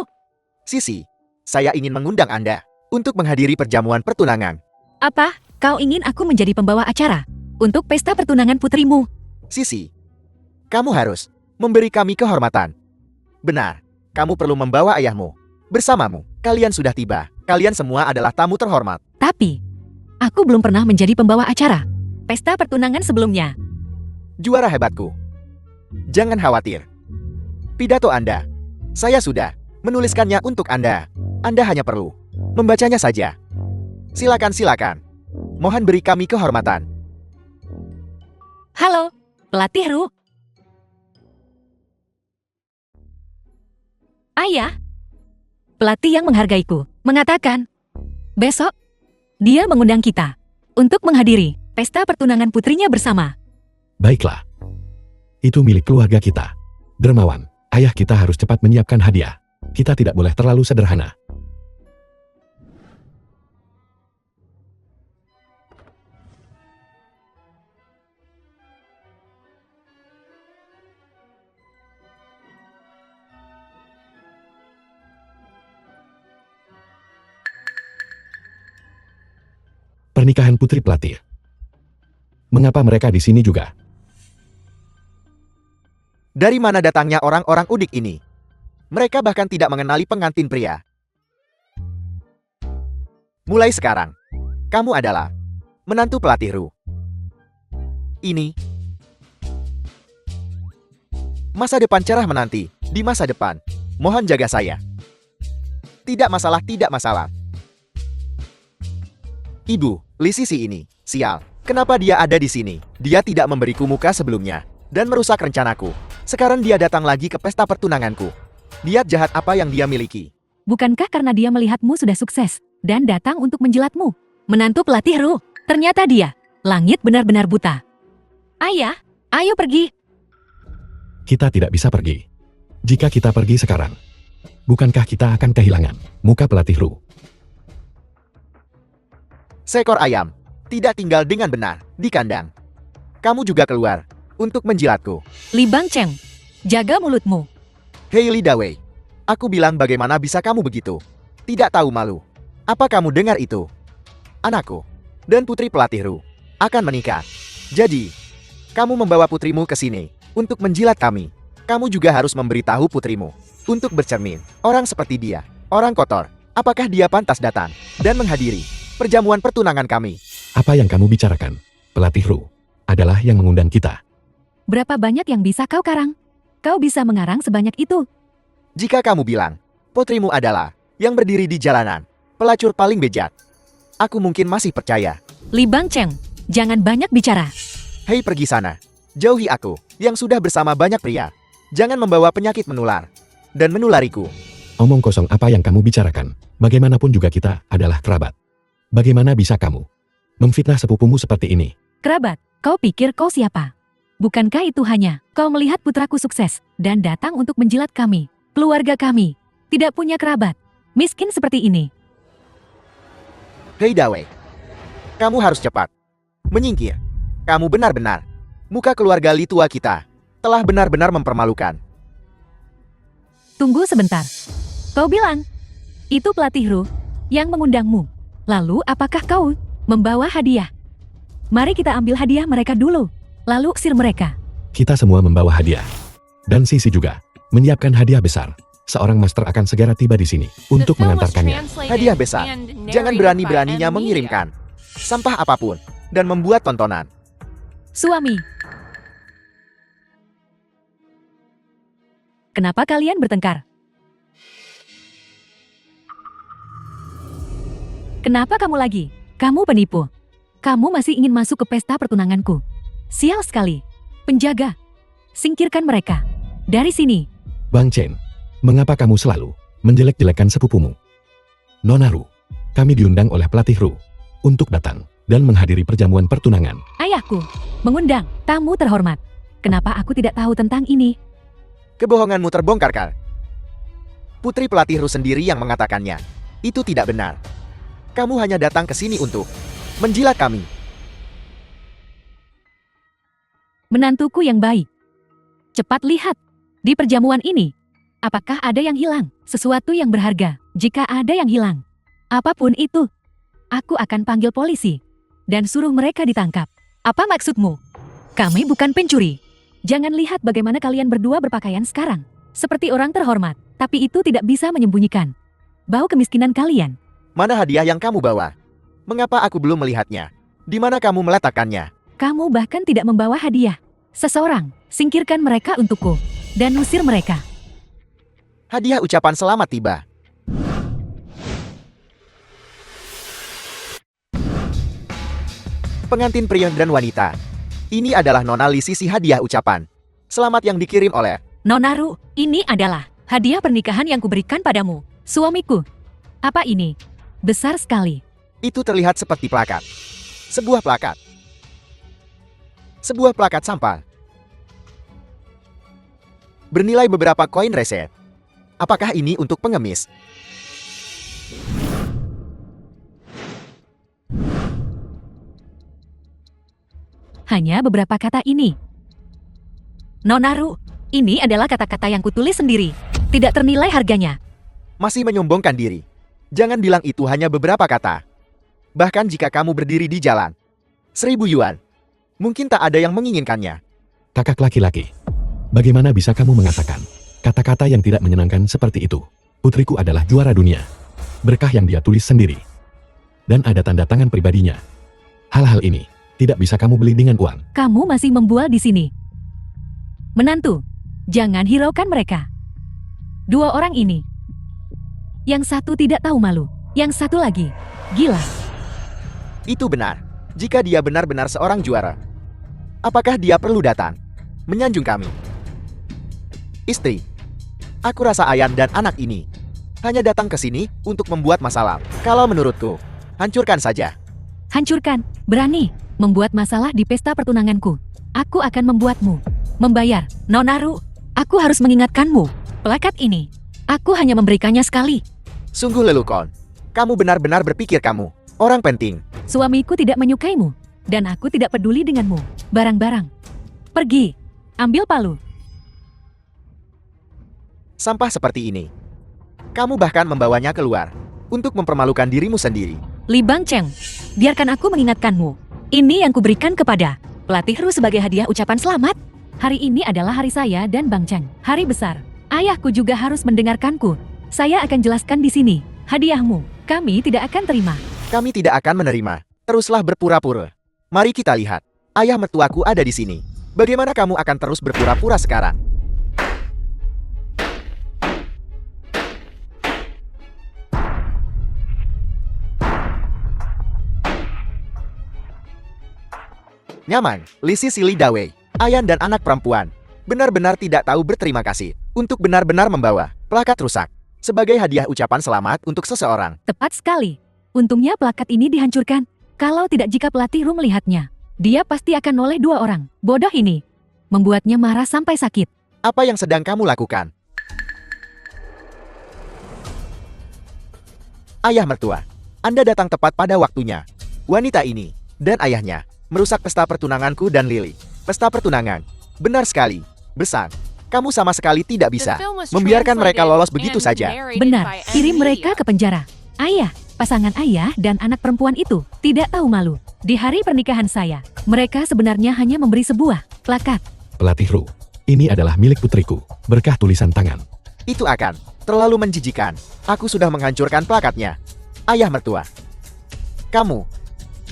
Sisi, saya ingin mengundang Anda untuk menghadiri perjamuan pertunangan. Apa? Kau ingin aku menjadi pembawa acara untuk pesta pertunangan putrimu? Sisi, kamu harus memberi kami kehormatan. Benar, kamu perlu membawa ayahmu bersamamu. Kalian sudah tiba. Kalian semua adalah tamu terhormat. Tapi, aku belum pernah menjadi pembawa acara pesta pertunangan sebelumnya. Juara hebatku. Jangan khawatir. Pidato Anda, saya sudah menuliskannya untuk Anda. Anda hanya perlu membacanya saja. Silakan, silakan. Mohon beri kami kehormatan. Halo, pelatih Ru. Ayah, pelatih yang menghargaiku, mengatakan, besok, dia mengundang kita untuk menghadiri pesta pertunangan putrinya bersama. Baiklah. Itu milik keluarga kita. Dermawan, ayah kita harus cepat menyiapkan hadiah. Kita tidak boleh terlalu sederhana. Pernikahan putri pelatih. Mengapa mereka di sini juga? Dari mana datangnya orang-orang udik ini? Mereka bahkan tidak mengenali pengantin pria. Mulai sekarang, kamu adalah menantu pelatih Ru. Ini masa depan cerah menanti. Di masa depan, mohon jaga saya. Tidak masalah, tidak masalah. Ibu, Li Sisi ini, sial. Kenapa dia ada di sini? Dia tidak memberiku muka sebelumnya dan merusak rencanaku. Sekarang dia datang lagi ke pesta pertunanganku. Lihat jahat apa yang dia miliki. Bukankah karena dia melihatmu sudah sukses dan datang untuk menjilatmu? Menantu pelatih Ru, ternyata dia. Langit benar-benar buta. Ayah, ayo pergi. Kita tidak bisa pergi. Jika kita pergi sekarang, bukankah kita akan kehilangan muka pelatih Ru? Seekor ayam tidak tinggal dengan benar di kandang. Kamu juga keluar untuk menjilatku. Li Bang Cheng, jaga mulutmu. Hei Li Dawei, aku bilang bagaimana bisa kamu begitu? Tidak tahu malu. Apa kamu dengar itu? Anakku dan putri pelatih Ru akan menikah. Jadi, kamu membawa putrimu ke sini untuk menjilat kami. Kamu juga harus memberitahu putrimu untuk bercermin. Orang seperti dia, Orang kotor, apakah dia pantas datang dan menghadiri perjamuan pertunangan kami? Apa yang kamu bicarakan? Pelatih Ru adalah yang mengundang kita. Berapa banyak yang bisa kau karang? Kau bisa mengarang sebanyak itu. Jika kamu bilang, putrimu adalah yang berdiri di jalanan, pelacur paling bejat, aku mungkin masih percaya. Li Bangcheng, jangan banyak bicara. Hei, pergi sana. Jauhi aku, yang sudah bersama banyak pria. Jangan membawa penyakit menular dan menulariku. Omong kosong apa yang kamu bicarakan? Bagaimanapun juga kita adalah kerabat. Bagaimana bisa kamu memfitnah sepupumu seperti ini? Kerabat, kau pikir kau siapa? Bukankah itu hanya kau melihat putraku sukses dan datang untuk menjilat kami, keluarga kami, tidak punya kerabat, miskin seperti ini. Hei Dawei, kamu harus cepat menyingkir. Kamu benar-benar, muka keluarga Li tua kita telah benar-benar mempermalukan. Tunggu sebentar. Kau bilang, itu pelatih Ru yang mengundangmu. Lalu apakah kau membawa hadiah? Mari kita ambil hadiah mereka dulu, lalu usir mereka. Kita semua membawa hadiah. Dan Sisi juga menyiapkan hadiah besar. Seorang master akan segera tiba di sini untuk The film was mengantarkannya. translated Hadiah besar. and Jangan narrated berani-beraninya by M. Media. mengirimkan sampah apapun dan membuat tontonan. Suami. Kenapa kalian bertengkar? Kenapa kamu lagi? Kamu penipu. Kamu masih ingin masuk ke pesta pertunanganku. Sial sekali. Penjaga. Singkirkan mereka. Dari sini. Bang Chen, mengapa kamu selalu menjelek-jelekan sepupumu? Nona Ru, kami diundang oleh pelatih Ru untuk datang dan menghadiri perjamuan pertunangan. Ayahku. Mengundang. Tamu terhormat. Kenapa aku tidak tahu tentang ini? Kebohonganmu terbongkar, Kar. Putri pelatih Ru sendiri yang mengatakannya. Itu tidak benar. Kamu hanya datang ke sini untuk menjilat kami. Menantuku yang baik. Cepat lihat. Di perjamuan ini. Apakah ada yang hilang? Sesuatu yang berharga. Jika ada yang hilang. Apapun itu. Aku akan panggil polisi. Dan suruh mereka ditangkap. Apa maksudmu? Kami bukan pencuri. Jangan lihat bagaimana kalian berdua berpakaian sekarang. Seperti orang terhormat. Tapi itu tidak bisa menyembunyikan bau kemiskinan kalian. Mana hadiah yang kamu bawa? Mengapa aku belum melihatnya? Di mana kamu meletakkannya? Kamu bahkan tidak membawa hadiah. Seseorang, singkirkan mereka untukku. Dan usir mereka. Hadiah ucapan selamat tiba. Pengantin pria dan wanita. Ini adalah Nona Li Sisi hadiah ucapan selamat yang dikirim oleh Nona Ru, ini adalah hadiah pernikahan yang kuberikan padamu, suamiku. Apa ini? Besar sekali. Itu terlihat seperti plakat. Sebuah plakat. Sebuah plakat sampah. Bernilai beberapa koin reset. Apakah ini untuk pengemis? Hanya beberapa kata ini. Nona Ru, ini adalah kata-kata yang kutulis sendiri. Tidak ternilai harganya. Masih menyombongkan diri. Jangan bilang itu hanya beberapa kata. Bahkan jika kamu berdiri di jalan 1.000 yuan, mungkin tak ada yang menginginkannya. Kakak laki-laki, bagaimana bisa kamu mengatakan kata-kata yang tidak menyenangkan seperti itu? Putriku adalah juara dunia. Berkah yang dia tulis sendiri. Dan ada tanda tangan pribadinya. Hal-hal ini tidak bisa kamu beli dengan uang. Kamu masih membual di sini. Menantu, jangan hiraukan mereka. Dua orang ini. Yang satu tidak tahu malu. Yang satu lagi, gila. Itu benar. Jika dia benar-benar seorang juara, apakah dia perlu datang menyanjung kami? Istri, aku rasa Ayan dan anak ini hanya datang ke sini untuk membuat masalah. Kalau menurutku, hancurkan saja. Hancurkan, berani, membuat masalah di pesta pertunanganku. Aku akan membuatmu membayar. Nona Ru, aku harus mengingatkanmu. Plakat ini, aku hanya memberikannya sekali. Sungguh lelukon. Kamu benar-benar berpikir kamu orang penting. Suamiku tidak menyukaimu, dan aku tidak peduli denganmu. Barang-barang. Pergi, ambil palu. Sampah seperti ini. Kamu bahkan membawanya keluar untuk mempermalukan dirimu sendiri. Li Bangcheng, biarkan aku mengingatkanmu. Ini yang kuberikan kepada pelatih Ru sebagai hadiah ucapan selamat. Hari ini adalah hari saya dan Bang Cheng. Hari besar. Ayahku juga harus mendengarkanku. Saya akan jelaskan di sini. Hadiahmu, kami tidak akan terima. Kami tidak akan menerima. Teruslah berpura-pura. Mari kita lihat. Ayah mertuaku ada di sini. Bagaimana kamu akan terus berpura-pura sekarang? Nyaman, Lisi Silly Dawei, Ayan dan anak perempuan. Benar-benar tidak tahu berterima kasih untuk benar-benar membawa plakat rusak sebagai hadiah ucapan selamat untuk seseorang. Tepat sekali. Untungnya plakat ini dihancurkan. Kalau tidak jika pelatih Ru melihatnya, dia pasti akan noleh 2 orang. Bodoh ini. Membuatnya marah sampai sakit. Apa yang sedang kamu lakukan? Ayah mertua, Anda datang tepat pada waktunya. Wanita ini dan ayahnya merusak pesta pertunanganku dan Lily. Pesta pertunangan. Benar sekali. Besar. Kamu sama sekali tidak bisa membiarkan mereka lolos begitu saja. Benar, kirim mereka ke penjara. Ayah, pasangan ayah dan anak perempuan itu tidak tahu malu. Di hari pernikahan saya, mereka sebenarnya hanya memberi sebuah plakat. Pelatih Ru, ini adalah milik putriku, berkah tulisan tangan. Itu akan terlalu menjijikan. Aku sudah menghancurkan plakatnya. Ayah mertua. Kamu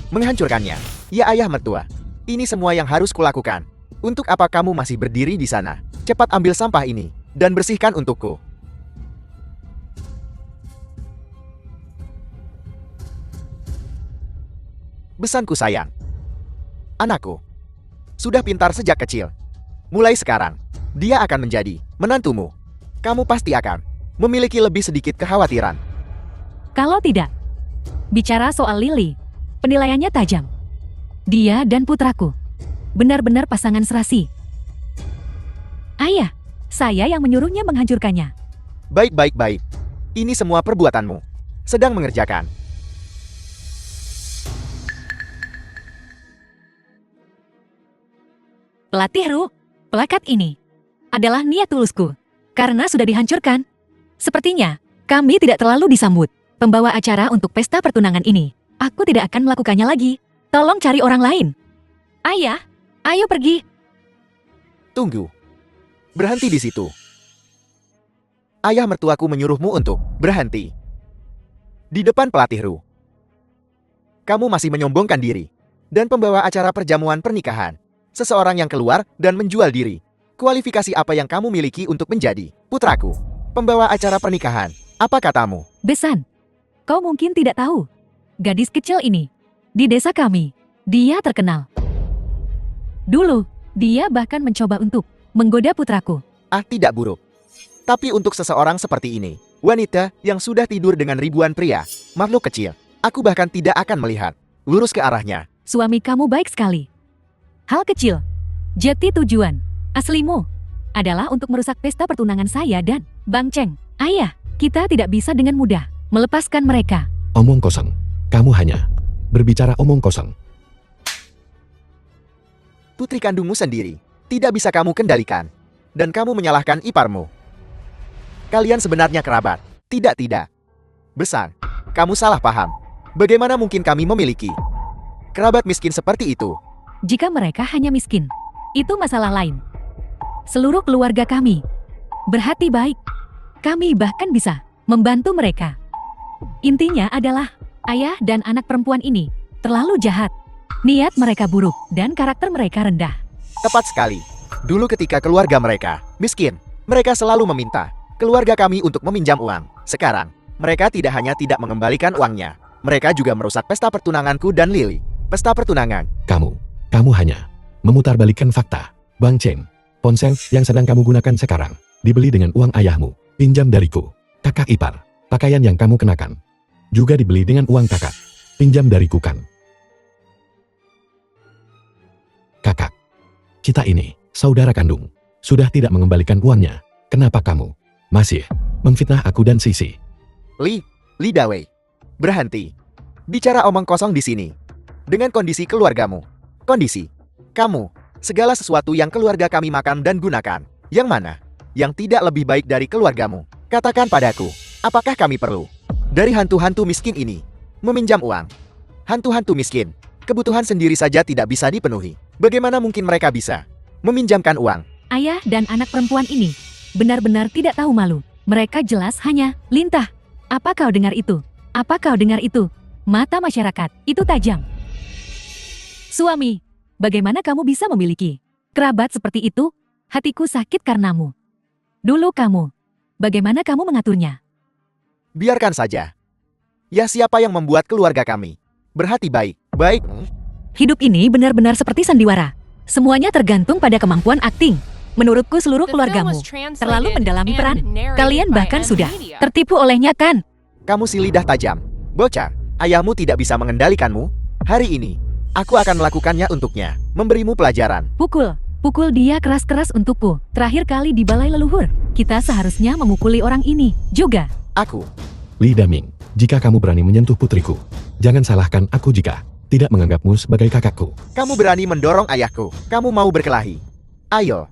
menghancurkannya. Ya ayah mertua. Ini semua yang harus kulakukan. Untuk apa kamu masih berdiri di sana? Cepat ambil sampah ini dan bersihkan untukku. Besanku sayang. Anakku. Sudah pintar sejak kecil. Mulai sekarang, dia akan menjadi menantumu. Kamu pasti akan memiliki lebih sedikit kekhawatiran. Kalau tidak, bicara soal Lily, penilaiannya tajam. Dia dan putraku benar-benar pasangan serasi. Ayah, saya yang menyuruhnya menghancurkannya. Baik. Ini semua perbuatanmu. Sedang mengerjakan. Pelatih Ru, plakat ini adalah niat tulusku. Karena sudah dihancurkan. Sepertinya, kami tidak terlalu disambut. Pembawa acara untuk pesta pertunangan ini. Aku tidak akan melakukannya lagi. Tolong cari orang lain. Ayah, ayo pergi. Tunggu. Berhenti di situ. Ayah mertuaku menyuruhmu untuk berhenti. Di depan pelatih Ru. Kamu masih menyombongkan diri. Dan pembawa acara perjamuan pernikahan. Seseorang yang keluar dan menjual diri. Kualifikasi apa yang kamu miliki untuk menjadi putraku? Pembawa acara pernikahan. Apa katamu? Besan, kau mungkin tidak tahu. Gadis kecil ini, di desa kami, dia terkenal. Dulu, dia bahkan mencoba untuk menggoda putraku. Tidak buruk. Tapi untuk seseorang seperti ini, wanita yang sudah tidur dengan ribuan pria, makhluk kecil, aku bahkan tidak akan melihat lurus ke arahnya. Suami kamu baik sekali. Hal kecil, jati tujuan, aslimu, adalah untuk merusak pesta pertunangan saya dan Bang Cheng. Ayah, kita tidak bisa dengan mudah melepaskan mereka. Omong kosong. Kamu hanya berbicara omong kosong. Putri kandungmu sendiri tidak bisa kamu kendalikan. Dan kamu menyalahkan iparmu. Kalian sebenarnya kerabat. Tidak. Besar, kamu salah paham. Bagaimana mungkin kami memiliki kerabat miskin seperti itu? Jika mereka hanya miskin, itu masalah lain. Seluruh keluarga kami berhati baik. Kami bahkan bisa membantu mereka. Intinya adalah, ayah dan anak perempuan ini terlalu jahat. Niat mereka buruk dan karakter mereka rendah. Tepat sekali. Dulu ketika keluarga mereka miskin, mereka selalu meminta keluarga kami untuk meminjam uang. Sekarang, mereka tidak hanya tidak mengembalikan uangnya, mereka juga merusak pesta pertunanganku dan Lily. Pesta pertunangan. Kamu hanya memutarbalikkan fakta. Bang Cheng, ponsel yang sedang kamu gunakan sekarang dibeli dengan uang ayahmu, pinjam dariku. Kakak ipar, pakaian yang kamu kenakan juga dibeli dengan uang kakak, pinjam dariku kan. Kakak, kita ini saudara kandung, sudah tidak mengembalikan uangnya. Kenapa kamu masih memfitnah aku dan Sisi? Li Dawei, berhenti. Bicara omong kosong di sini. Dengan kondisi keluargamu. Kondisi kamu, segala sesuatu yang keluarga kami makan dan gunakan. Yang mana? Yang tidak lebih baik dari keluargamu. Katakan padaku, apakah kami perlu dari hantu-hantu miskin ini meminjam uang? Hantu-hantu miskin, kebutuhan sendiri saja tidak bisa dipenuhi. Bagaimana mungkin mereka bisa meminjamkan uang? Ayah dan anak perempuan ini benar-benar tidak tahu malu. Mereka jelas hanya lintah. Apa kau dengar itu? Apa kau dengar itu? Mata masyarakat itu tajam. Suami, bagaimana kamu bisa memiliki kerabat seperti itu? Hatiku sakit karenamu. Dulu kamu, bagaimana kamu mengaturnya? Biarkan saja. Ya siapa yang membuat keluarga kami berhati baik? Baik. Hidup ini benar-benar seperti sandiwara. Semuanya tergantung pada kemampuan akting. Menurutku seluruh The film keluargamu was translated terlalu mendalami and peran. narrated Kalian by bahkan M sudah Media. tertipu olehnya kan? Kamu si lidah tajam. Bocah, ayahmu tidak bisa mengendalikanmu. Hari ini, aku akan melakukannya untuknya. Memberimu pelajaran. Pukul dia keras-keras untukku. Terakhir kali di balai leluhur. Kita seharusnya memukuli orang ini juga. Aku. Li Daming, jika kamu berani menyentuh putriku, jangan salahkan aku jika tidak menganggapmu sebagai kakakku. Kamu berani mendorong ayahku. Kamu mau berkelahi. Ayo.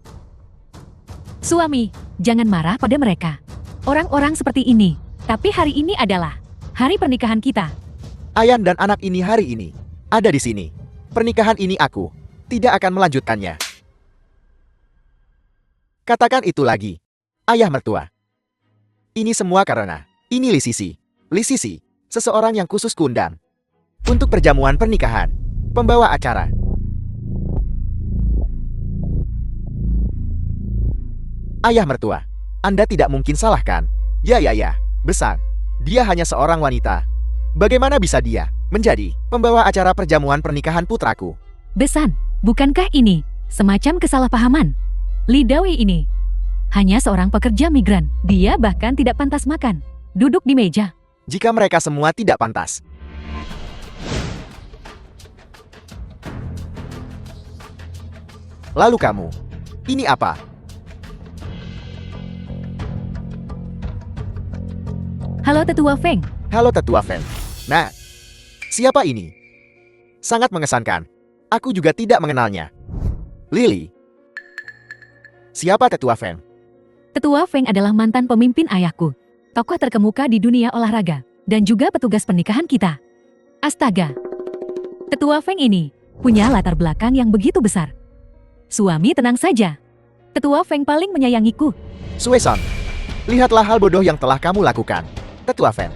Suami, jangan marah pada mereka. Orang-orang seperti ini. Tapi hari ini adalah hari pernikahan kita. Ayan dan anak ini hari ini ada di sini. Pernikahan ini aku tidak akan melanjutkannya. Katakan itu lagi, ayah mertua. Ini semua karena ini Li Sisi. Li Sisi, seseorang yang khusus kuundang untuk perjamuan pernikahan. Pembawa acara. Ayah mertua, Anda tidak mungkin salahkan. Ya, besar. Dia hanya seorang wanita. Bagaimana bisa dia menjadi pembawa acara perjamuan pernikahan putraku? Besan, bukankah ini semacam kesalahpahaman? Li Dawei ini hanya seorang pekerja migran. Dia bahkan tidak pantas makan. Duduk di meja. Jika mereka semua tidak pantas. Lalu kamu, ini apa? Halo Tetua Feng. Halo Tetua Feng. Nah, siapa ini? Sangat mengesankan. Aku juga tidak mengenalnya. Lily. Siapa Tetua Feng? Tetua Feng adalah mantan pemimpin ayahku. Tokoh terkemuka di dunia olahraga. Dan juga petugas pernikahan kita. Astaga. Tetua Feng ini punya latar belakang yang begitu besar. Suami tenang saja. Tetua Feng paling menyayangiku. Sueson, lihatlah hal bodoh yang telah kamu lakukan. Tetua Feng.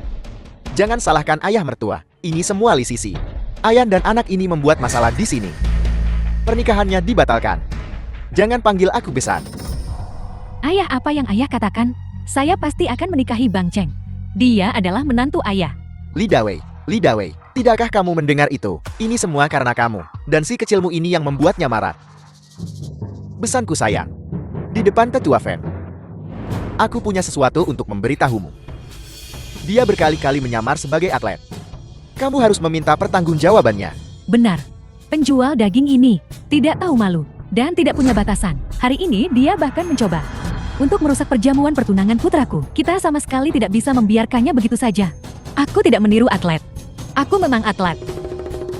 Jangan salahkan ayah mertua. Ini semua Li Sisi. Ayan dan anak ini membuat masalah di sini. Pernikahannya dibatalkan. Jangan panggil aku besan. Ayah, apa yang ayah katakan? Saya pasti akan menikahi Bang Cheng. Dia adalah menantu ayah. Li Dawei, tidakkah kamu mendengar itu? Ini semua karena kamu dan si kecilmu ini yang membuatnya marah. Besanku sayang. Di depan Tetua Feng. Aku punya sesuatu untuk memberitahumu. Dia berkali-kali menyamar sebagai atlet. Kamu harus meminta pertanggungjawabannya. Benar. Penjual daging ini tidak tahu malu dan tidak punya batasan. Hari ini dia bahkan mencoba untuk merusak perjamuan pertunangan putraku. Kita sama sekali tidak bisa membiarkannya begitu saja. Aku tidak meniru atlet. Aku memang atlet.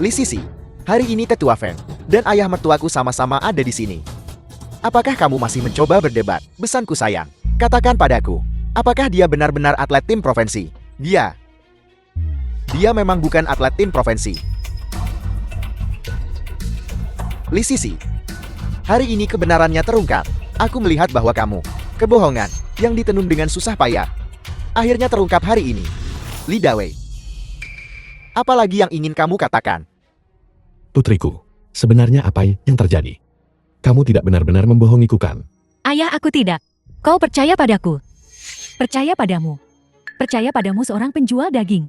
Li Sisi, hari ini Tetua Feng dan ayah mertuaku sama-sama ada di sini. Apakah kamu masih mencoba berdebat? Besanku sayang, katakan padaku. Apakah dia benar-benar atlet tim provinsi? Dia memang bukan atlet tim provinsi. Li Sisi, hari ini kebenarannya terungkap. Aku melihat bahwa kamu, kebohongan, yang ditenun dengan susah payah, akhirnya terungkap hari ini. Li Dawei, apalagi yang ingin kamu katakan? Putriku, sebenarnya apa yang terjadi? Kamu tidak benar-benar membohongiku kan? Ayah, aku tidak. Kau percaya padaku. Percaya padamu. Percaya padamu seorang penjual daging.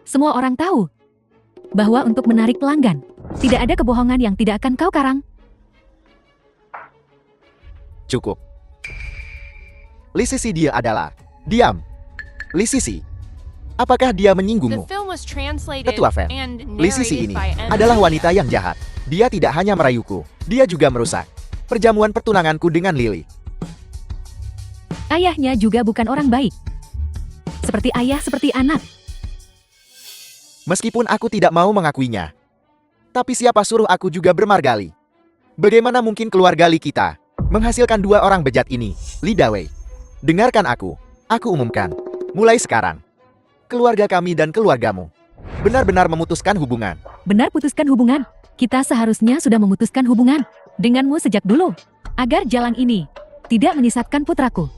Semua orang tahu bahwa untuk menarik pelanggan, tidak ada kebohongan yang tidak akan kau karang. Cukup. Li Sisi, dia adalah. Diam. Li Sisi, apakah dia The menyinggungmu? film was translated Tetua Feng, and Li Sisi narrated ini by M adalah Media. wanita yang jahat. Dia tidak hanya merayuku, dia juga merusak perjamuan pertunanganku dengan Lily. Ayahnya juga bukan orang baik. Seperti ayah, seperti anak. Meskipun aku tidak mau mengakuinya. Tapi siapa suruh aku juga bermargali? Bagaimana mungkin keluarga Li kita menghasilkan dua orang bejat ini? Li Dawei, dengarkan aku umumkan. Mulai sekarang, keluarga kami dan keluargamu benar-benar memutuskan hubungan. Benar, putuskan hubungan. Kita seharusnya sudah memutuskan hubungan denganmu sejak dulu. Agar jalan ini tidak menyesatkan putraku.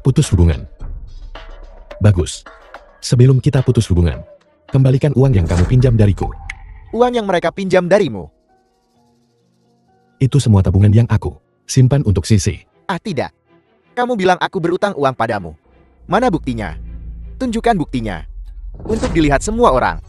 Putus hubungan. Bagus. Sebelum kita putus hubungan, kembalikan uang yang kamu pinjam dariku. Uang yang mereka pinjam darimu. Itu semua tabungan yang aku simpan untuk Sisi. Ah tidak. Kamu bilang aku berutang uang padamu. Mana buktinya? Tunjukkan buktinya. Untuk dilihat semua orang.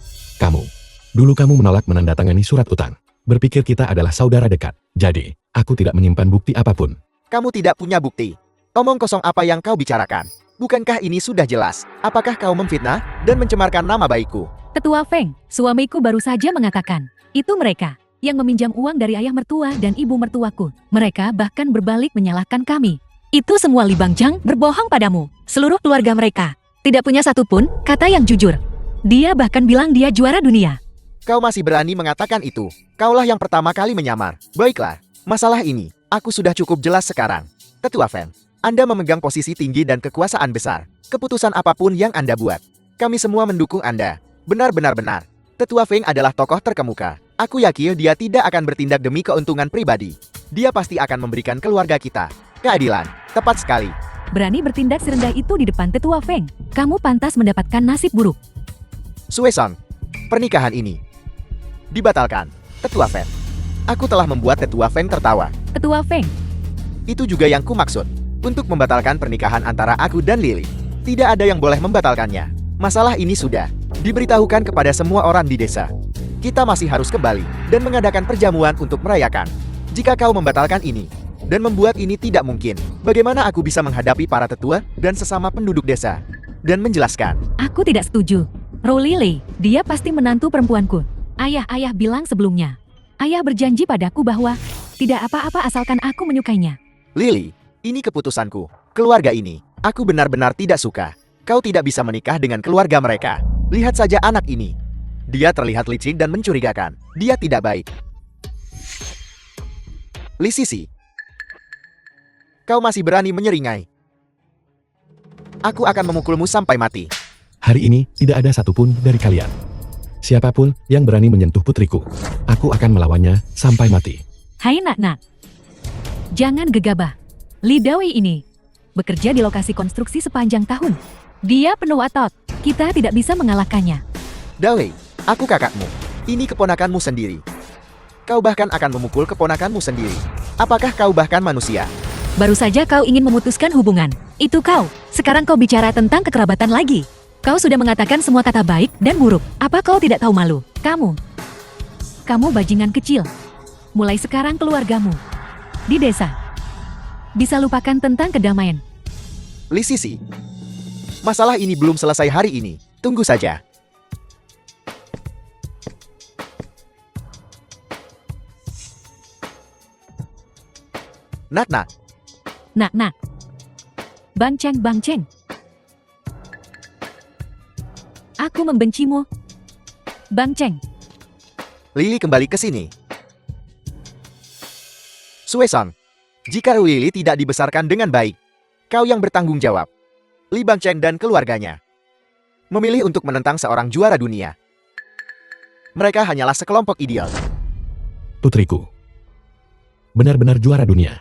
Dulu kamu menolak menandatangani surat utang. Berpikir kita adalah saudara dekat. Jadi, aku tidak menyimpan bukti apapun. Kamu tidak punya bukti. Omong kosong apa yang kau bicarakan? Bukankah ini sudah jelas? Apakah kau memfitnah dan mencemarkan nama baikku? Tetua Feng, suamiku baru saja mengatakan, itu mereka yang meminjam uang dari ayah mertua dan ibu mertuaku. Mereka bahkan berbalik menyalahkan kami. Itu semua Li Bangjang berbohong padamu. Seluruh keluarga mereka tidak punya satupun kata yang jujur. Dia bahkan bilang dia juara dunia. Kau masih berani mengatakan itu? Kaulah yang pertama kali menyamar. Baiklah, masalah ini, aku sudah cukup jelas sekarang. Tetua Feng, Anda memegang posisi tinggi dan kekuasaan besar. Keputusan apapun yang Anda buat, kami semua mendukung Anda. Benar-benar benar. Tetua Feng adalah tokoh terkemuka. Aku yakin dia tidak akan bertindak demi keuntungan pribadi. Dia pasti akan memberikan keluarga kita keadilan. Tepat sekali. Berani bertindak serendah itu di depan Tetua Feng. Kamu pantas mendapatkan nasib buruk. Suesong, pernikahan ini dibatalkan. Tetua Feng. Aku telah membuat Tetua Feng tertawa. Tetua Feng, Itu juga yang kumaksud. Untuk membatalkan pernikahan antara aku dan Lily. Tidak ada yang boleh membatalkannya. Masalah ini sudah diberitahukan kepada semua orang di desa. Kita masih harus kembali dan mengadakan perjamuan untuk merayakan. Jika kau membatalkan ini dan membuat ini tidak mungkin, bagaimana aku bisa menghadapi para tetua dan sesama penduduk desa dan menjelaskan? aku tidak setuju. Lily, dia pasti menantu perempuanku. Ayah bilang sebelumnya. Ayah berjanji padaku bahwa tidak apa-apa asalkan aku menyukainya. Lily, ini keputusanku. Keluarga ini, aku benar-benar tidak suka. Kau tidak bisa menikah dengan keluarga mereka. Lihat saja anak ini. Dia terlihat licik dan mencurigakan. Dia tidak baik. Li Sisi, kau masih berani menyeringai. Aku akan memukulmu sampai mati. Hari ini, tidak ada satupun dari kalian. Siapapun yang berani menyentuh putriku, aku akan melawannya sampai mati. Hai nak-nak. Jangan gegabah. Li Dawei ini bekerja di lokasi konstruksi sepanjang tahun. Dia penuh otot. Kita tidak bisa mengalahkannya. Dawei, aku kakakmu. Ini keponakanmu sendiri. Kau bahkan akan memukul keponakanmu sendiri. Apakah kau bahkan manusia? Baru saja kau ingin memutuskan hubungan. Itu kau. Sekarang kau bicara tentang kekerabatan lagi. Kau sudah mengatakan semua kata baik dan buruk. Apa kau tidak tahu malu? Kamu bajingan kecil. Mulai sekarang keluargamu di desa bisa lupakan tentang kedamaian. Li Sisi, masalah ini belum selesai hari ini. Tunggu saja. Nak. Nak. Bang Cheng. Aku membencimu. Bang Cheng. Lily kembali ke sini. Suesong, jika Lily tidak dibesarkan dengan baik, kau yang bertanggung jawab. Li Bangcheng dan keluarganya memilih untuk menentang seorang juara dunia. Mereka hanyalah sekelompok idiot. Putriku, benar-benar juara dunia.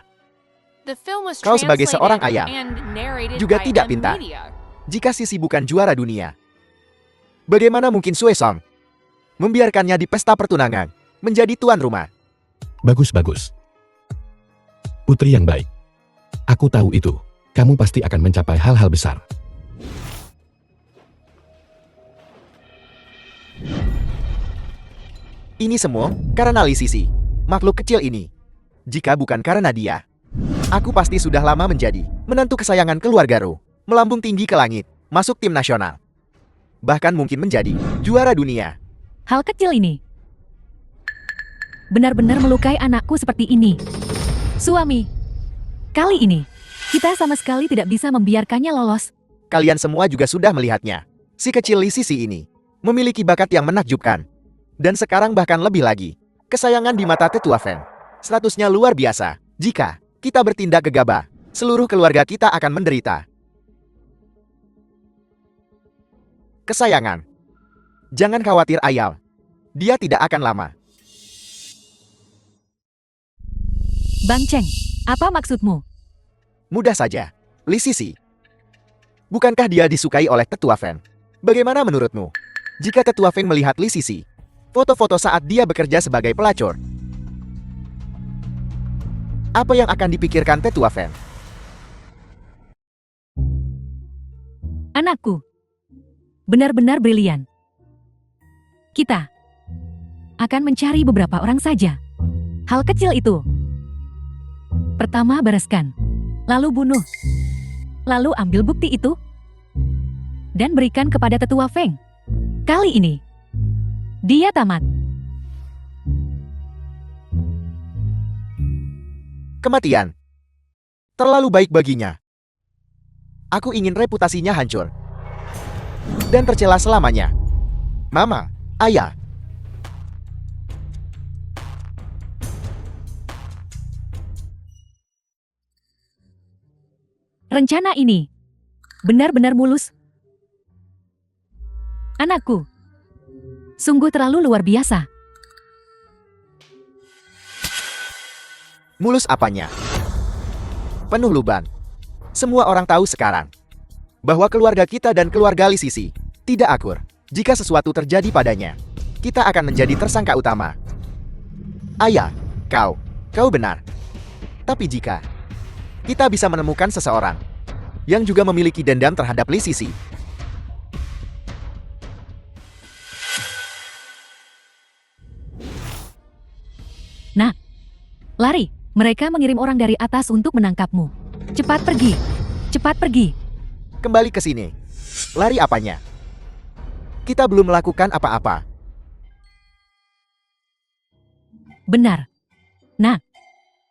The film was Kau sebagai translated seorang ayah and narrated juga by tidak M pintar. Media. Jika Sisi bukan juara dunia, bagaimana mungkin Suesong membiarkannya di pesta pertunangan menjadi tuan rumah? Bagus. Putri yang baik. Aku tahu itu. Kamu pasti akan mencapai hal-hal besar. Ini semua karena Li Sisi, makhluk kecil ini. Jika bukan karena dia, aku pasti sudah lama menjadi menantu kesayangan keluarga Ro, melambung tinggi ke langit, masuk tim nasional. Bahkan mungkin menjadi juara dunia. Hal kecil ini benar-benar melukai anakku seperti ini. Suami, kali ini kita sama sekali tidak bisa membiarkannya lolos. Kalian semua juga sudah melihatnya. Si kecil Li Sisi ini memiliki bakat yang menakjubkan. Dan sekarang bahkan lebih lagi, kesayangan di mata Tetua Feng. Statusnya luar biasa. Jika kita bertindak gegabah, seluruh keluarga kita akan menderita. Kesayangan. Jangan khawatir Ayal. Dia tidak akan lama. Bang Cheng, apa maksudmu? Mudah saja. Li Sisi. Bukankah dia disukai oleh Tetua Feng? Bagaimana menurutmu? Jika Tetua Feng melihat Li Sisi, foto-foto saat dia bekerja sebagai pelacur, apa yang akan dipikirkan Tetua Feng? Anakku, benar-benar brilian. Kita akan mencari beberapa orang saja. Hal kecil itu. Pertama bereskan, lalu bunuh, lalu ambil bukti itu, dan berikan kepada Tetua Feng. Kali ini, dia tamat. Kematian. Terlalu baik baginya. Aku ingin reputasinya hancur. Dan tercela selamanya. Mama, ayah. Rencana ini benar-benar mulus. Anakku, sungguh terlalu luar biasa. Mulus apanya? Penuh lubang. Semua orang tahu sekarang bahwa keluarga kita dan keluarga Li Sisi tidak akur. Jika sesuatu terjadi padanya, kita akan menjadi tersangka utama. Ayah, kau benar. Tapi jika kita bisa menemukan seseorang yang juga memiliki dendam terhadap Li Sisi, nah, lari. Mereka mengirim orang dari atas untuk menangkapmu. Cepat pergi. Cepat pergi. kembali ke sini. Lari apanya? Kita belum melakukan apa-apa. Benar. Nah,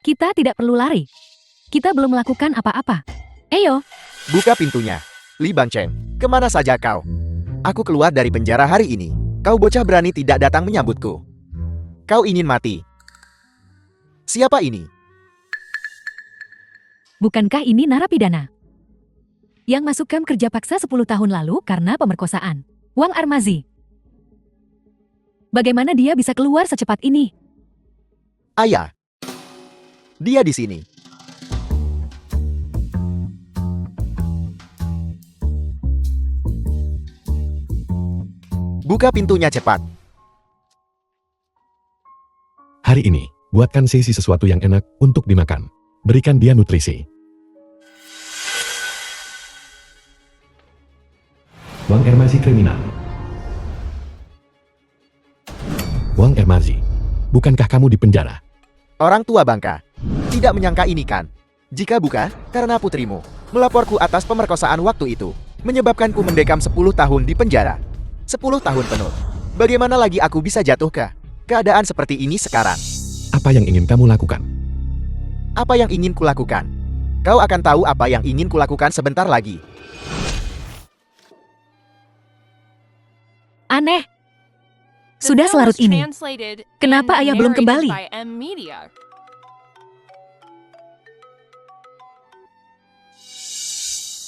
kita tidak perlu lari. Kita belum melakukan apa-apa. Ayo, Buka pintunya. Li Bangchen, kemana saja kau? Aku keluar dari penjara hari ini. Kau bocah berani tidak datang menyambutku. Kau ingin mati. Siapa ini? bukankah ini narapidana? Yang masuk kamp kerja paksa 10 tahun lalu karena pemerkosaan. Wang Armazi. Bagaimana dia bisa keluar secepat ini? Ayah. Dia di sini. Buka pintunya cepat. Hari ini, buatkan Sisi sesuatu yang enak untuk dimakan. Berikan dia nutrisi. Wang Ermazi kriminal. Wang Ermazi, bukankah kamu di penjara? Orang tua bangka. Tidak menyangka ini kan? Jika bukan, karena putrimu melaporku atas pemerkosaan waktu itu, menyebabkanku mendekam 10 tahun di penjara. 10 tahun penuh. Bagaimana lagi aku bisa jatuh ke keadaan seperti ini sekarang? Apa yang ingin kamu lakukan? Apa yang ingin kulakukan? Kau akan tahu apa yang ingin kulakukan sebentar lagi. Aneh. The Sudah film selarut was ini. translated Kenapa and ayah belum narrated kembali? by M Media.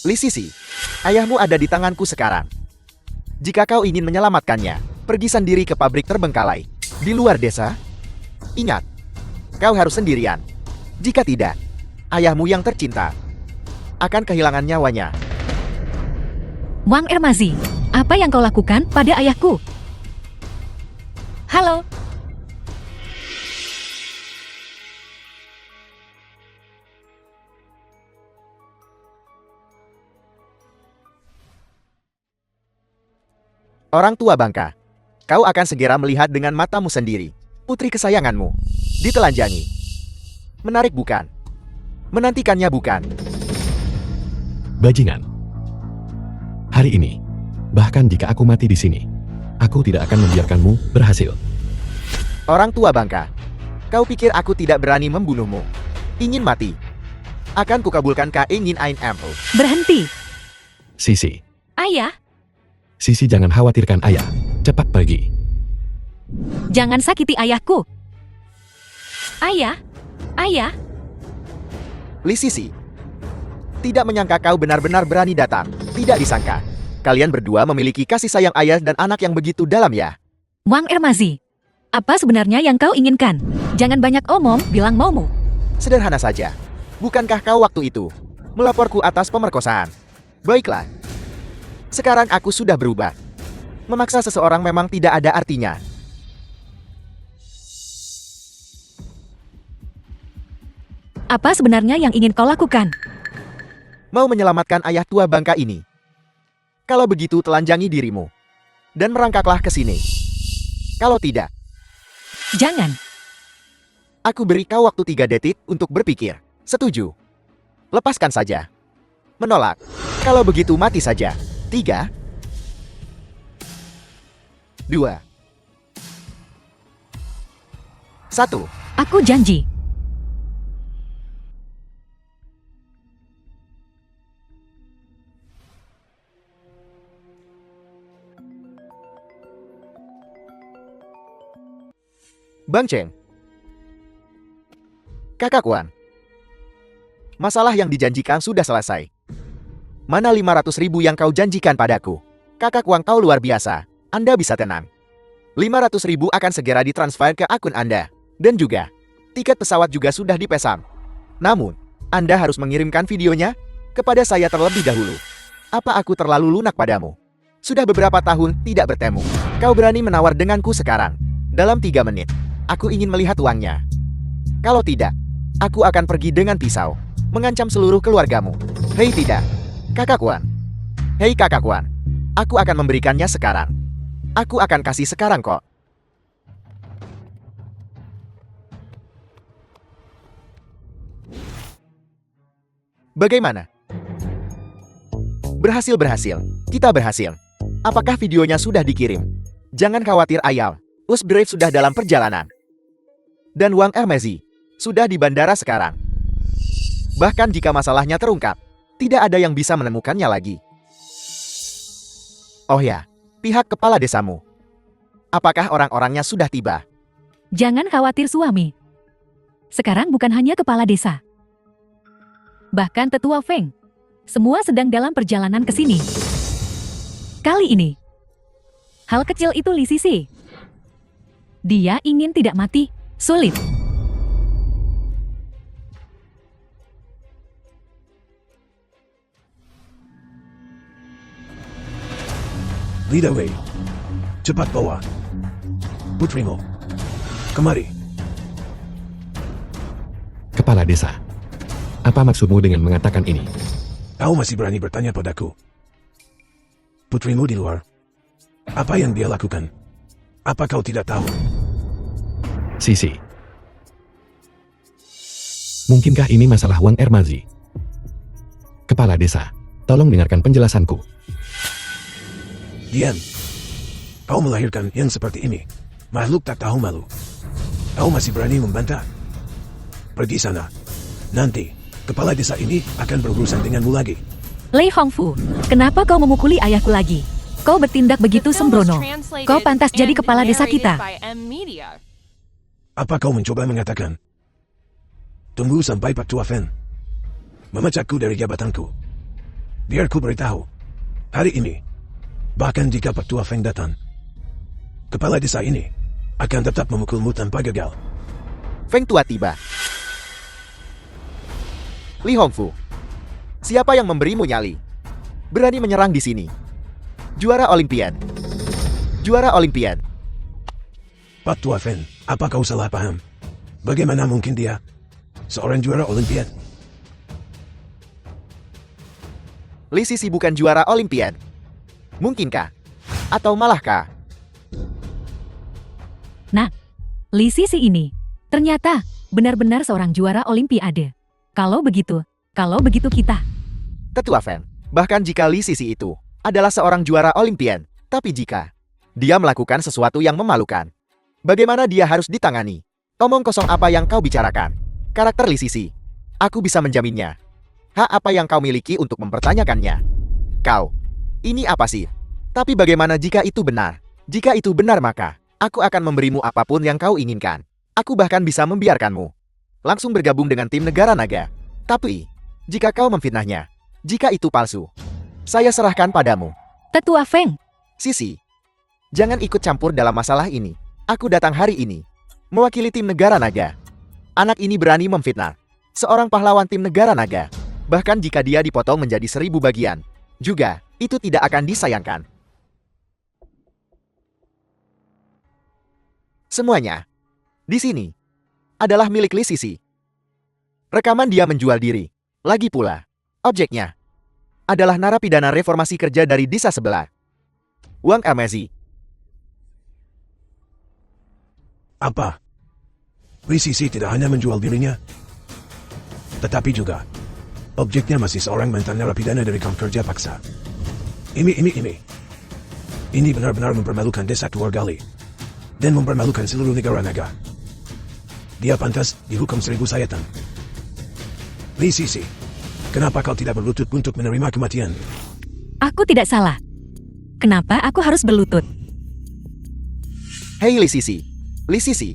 Li Sisi, ayahmu ada di tanganku sekarang. Jika kau ingin menyelamatkannya, pergi sendiri ke pabrik terbengkalai di luar desa. Ingat, kau harus sendirian. Jika tidak, ayahmu yang tercinta akan kehilangan nyawanya. Wang Ermazi, apa yang kau lakukan pada ayahku? Halo, Orang tua bangka, kau akan segera melihat dengan matamu sendiri putri kesayanganmu ditelanjangi. Menarik bukan? Menantikannya bukan? Bajingan. Hari ini, bahkan jika aku mati di sini, aku tidak akan membiarkanmu berhasil. Orang tua bangka, kau pikir aku tidak berani membunuhmu? Ingin mati? Akan kukabulkan keinginanmu. berhenti. Sisi, Ayah, Sisi jangan khawatirkan ayah. Cepat pergi. jangan sakiti ayahku. Ayah, ayah, Li Sisi, tidak menyangka kau benar-benar berani datang. Tidak disangka. Kalian berdua memiliki kasih sayang ayah dan anak yang begitu dalam ya. Wang Ermazi. Apa sebenarnya yang kau inginkan? Jangan banyak omong, bilang maumu. Sederhana saja. Bukankah kau waktu itu melaporku atas pemerkosaan? Baiklah, Sekarang aku sudah berubah. Memaksa seseorang memang tidak ada artinya. Apa sebenarnya yang ingin kau lakukan? Mau menyelamatkan ayah tua bangka ini. Kalau begitu telanjangi dirimu. Dan merangkaklah ke sini. Kalau tidak, Jangan. aku beri kau waktu 3 detik untuk berpikir. Setuju? Lepaskan saja. Menolak. Kalau begitu mati saja. 3, 2, 1. Aku janji. Bang Cheng. Kakak Wan. Masalah yang dijanjikan sudah selesai. Mana 500.000 yang kau janjikan padaku? Kakak Wang, kau luar biasa. Anda bisa tenang. 500.000 akan segera ditransfer ke akun Anda. Dan juga, tiket pesawat juga sudah dipesan. Namun, Anda harus mengirimkan videonya kepada saya terlebih dahulu. Apa aku terlalu lunak padamu? Sudah beberapa tahun tidak bertemu. Kau berani menawar denganku sekarang. Dalam 3 menit, aku ingin melihat uangnya. Kalau tidak, aku akan pergi dengan pisau, mengancam seluruh keluargamu. Hei tidak, Kakak Wan. Hei Kakak Wan, aku akan memberikannya sekarang. Aku akan kasih sekarang kok. Bagaimana? Berhasil. Kita berhasil. Apakah videonya sudah dikirim? Jangan khawatir Ayal. Brave sudah dalam perjalanan. Dan Wang Ermezi sudah di bandara sekarang. Bahkan jika masalahnya terungkap, tidak ada yang bisa menemukannya lagi. Oh ya, pihak kepala desamu. Apakah orang-orangnya sudah tiba? Jangan khawatir suami. Sekarang bukan hanya kepala desa. Bahkan tetua Feng. Semua sedang dalam perjalanan ke sini. Kali ini, hal kecil itu Li Sisi. Dia ingin tidak mati, sulit. Lead away. Cepat bawa. Putrimu. Kemari. Kepala desa. Apa maksudmu dengan mengatakan ini? Kau masih berani bertanya padaku. Putrimu di luar. Apa yang dia lakukan? Apa kau tidak tahu? Sisi. Mungkinkah ini masalah Wang Ermazi? Kepala desa, tolong dengarkan penjelasanku. Diam. Kau melahirkan yang seperti ini. Makhluk tak tahu malu. Kau masih berani membantah? Pergi sana. Nanti, kepala desa ini akan berurusan denganmu lagi. Lei Hongfu, kenapa kau memukuli ayahku lagi? Kau bertindak begitu sembrono. Kau pantas jadi kepala desa kita. Apa kau mencoba mengatakan? Tunggu sampai Pak Tua Fen memecatku dari jabatanku. Biar ku beritahu. Hari ini, bahkan jika Pak Tua Feng datang, kepala desa ini akan tetap memukulmu tanpa gagal. Feng Tua tiba. Li Hongfu, siapa yang memberimu nyali? Berani menyerang di sini. Juara Olimpian. Juara Olimpian. Pak Tua Fen, apa kau salah paham? Bagaimana mungkin dia seorang juara Olimpian? Li Sisi bukan juara Olimpian. Mungkinkah? Atau malahkah? Nah, Li Sisi ini ternyata benar-benar seorang juara Olimpiade. Kalau begitu kita. Tetua Fen, bahkan jika Li Sisi itu adalah seorang juara Olimpian, tapi jika dia melakukan sesuatu yang memalukan, bagaimana dia harus ditangani? Omong kosong apa yang kau bicarakan? Karakter Li Sisi, aku bisa menjaminnya. Hak apa yang kau miliki untuk mempertanyakannya? Kau, ini apa sih? Tapi bagaimana jika itu benar? Jika itu benar maka, aku akan memberimu apapun yang kau inginkan. Aku bahkan bisa membiarkanmu langsung bergabung dengan tim negara naga. Tapi, jika kau memfitnahnya, jika itu palsu, saya serahkan padamu. Tetua Feng, Sisi, jangan ikut campur dalam masalah ini. Aku datang hari ini mewakili tim negara naga. Anak ini berani memfitnah seorang pahlawan tim negara naga. Bahkan jika dia dipotong menjadi 1000 bagian, juga itu tidak akan disayangkan. Semuanya di sini adalah milik Li Sisi. Rekaman dia menjual diri. Lagi pula, objeknya adalah narapidana reformasi kerja dari desa sebelah. Wang Amazi. Apa? Li Sisi tidak hanya menjual dirinya, tetapi juga objeknya masih seorang mantan narapidana dari kamp kerja paksa. Ini benar-benar mempermalukan desa Tuargali dan mempermalukan seluruh negara naga. Dia pantas dihukum 1000 sayatan. Li Sisi, kenapa kau tidak berlutut untuk menerima kematian? Aku tidak salah. Kenapa aku harus berlutut? Hei Li Sisi. Li Sisi.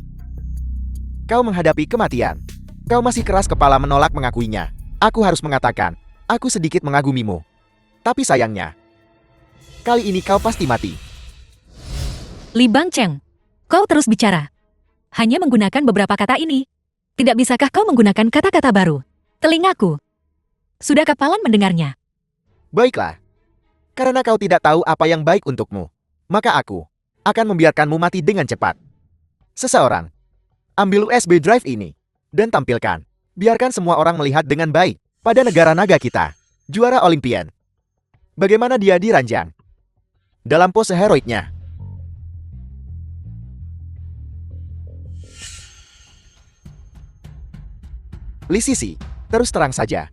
Kau menghadapi kematian. Kau masih keras kepala menolak mengakuinya. Aku harus mengatakan, aku sedikit mengagumimu. Tapi sayangnya, kali ini kau pasti mati. Li Bangcheng, kau terus bicara. Hanya menggunakan beberapa kata ini. Tidak bisakah kau menggunakan kata-kata baru? Telingaku sudah kapalan mendengarnya. Baiklah. Karena kau tidak tahu apa yang baik untukmu, maka aku akan membiarkanmu mati dengan cepat. Seseorang, ambil USB drive ini dan tampilkan. Biarkan semua orang melihat dengan baik pada negara naga kita, juara Olimpian. Bagaimana dia diranjang dalam pose heroiknya. Li Sisi, terus terang saja,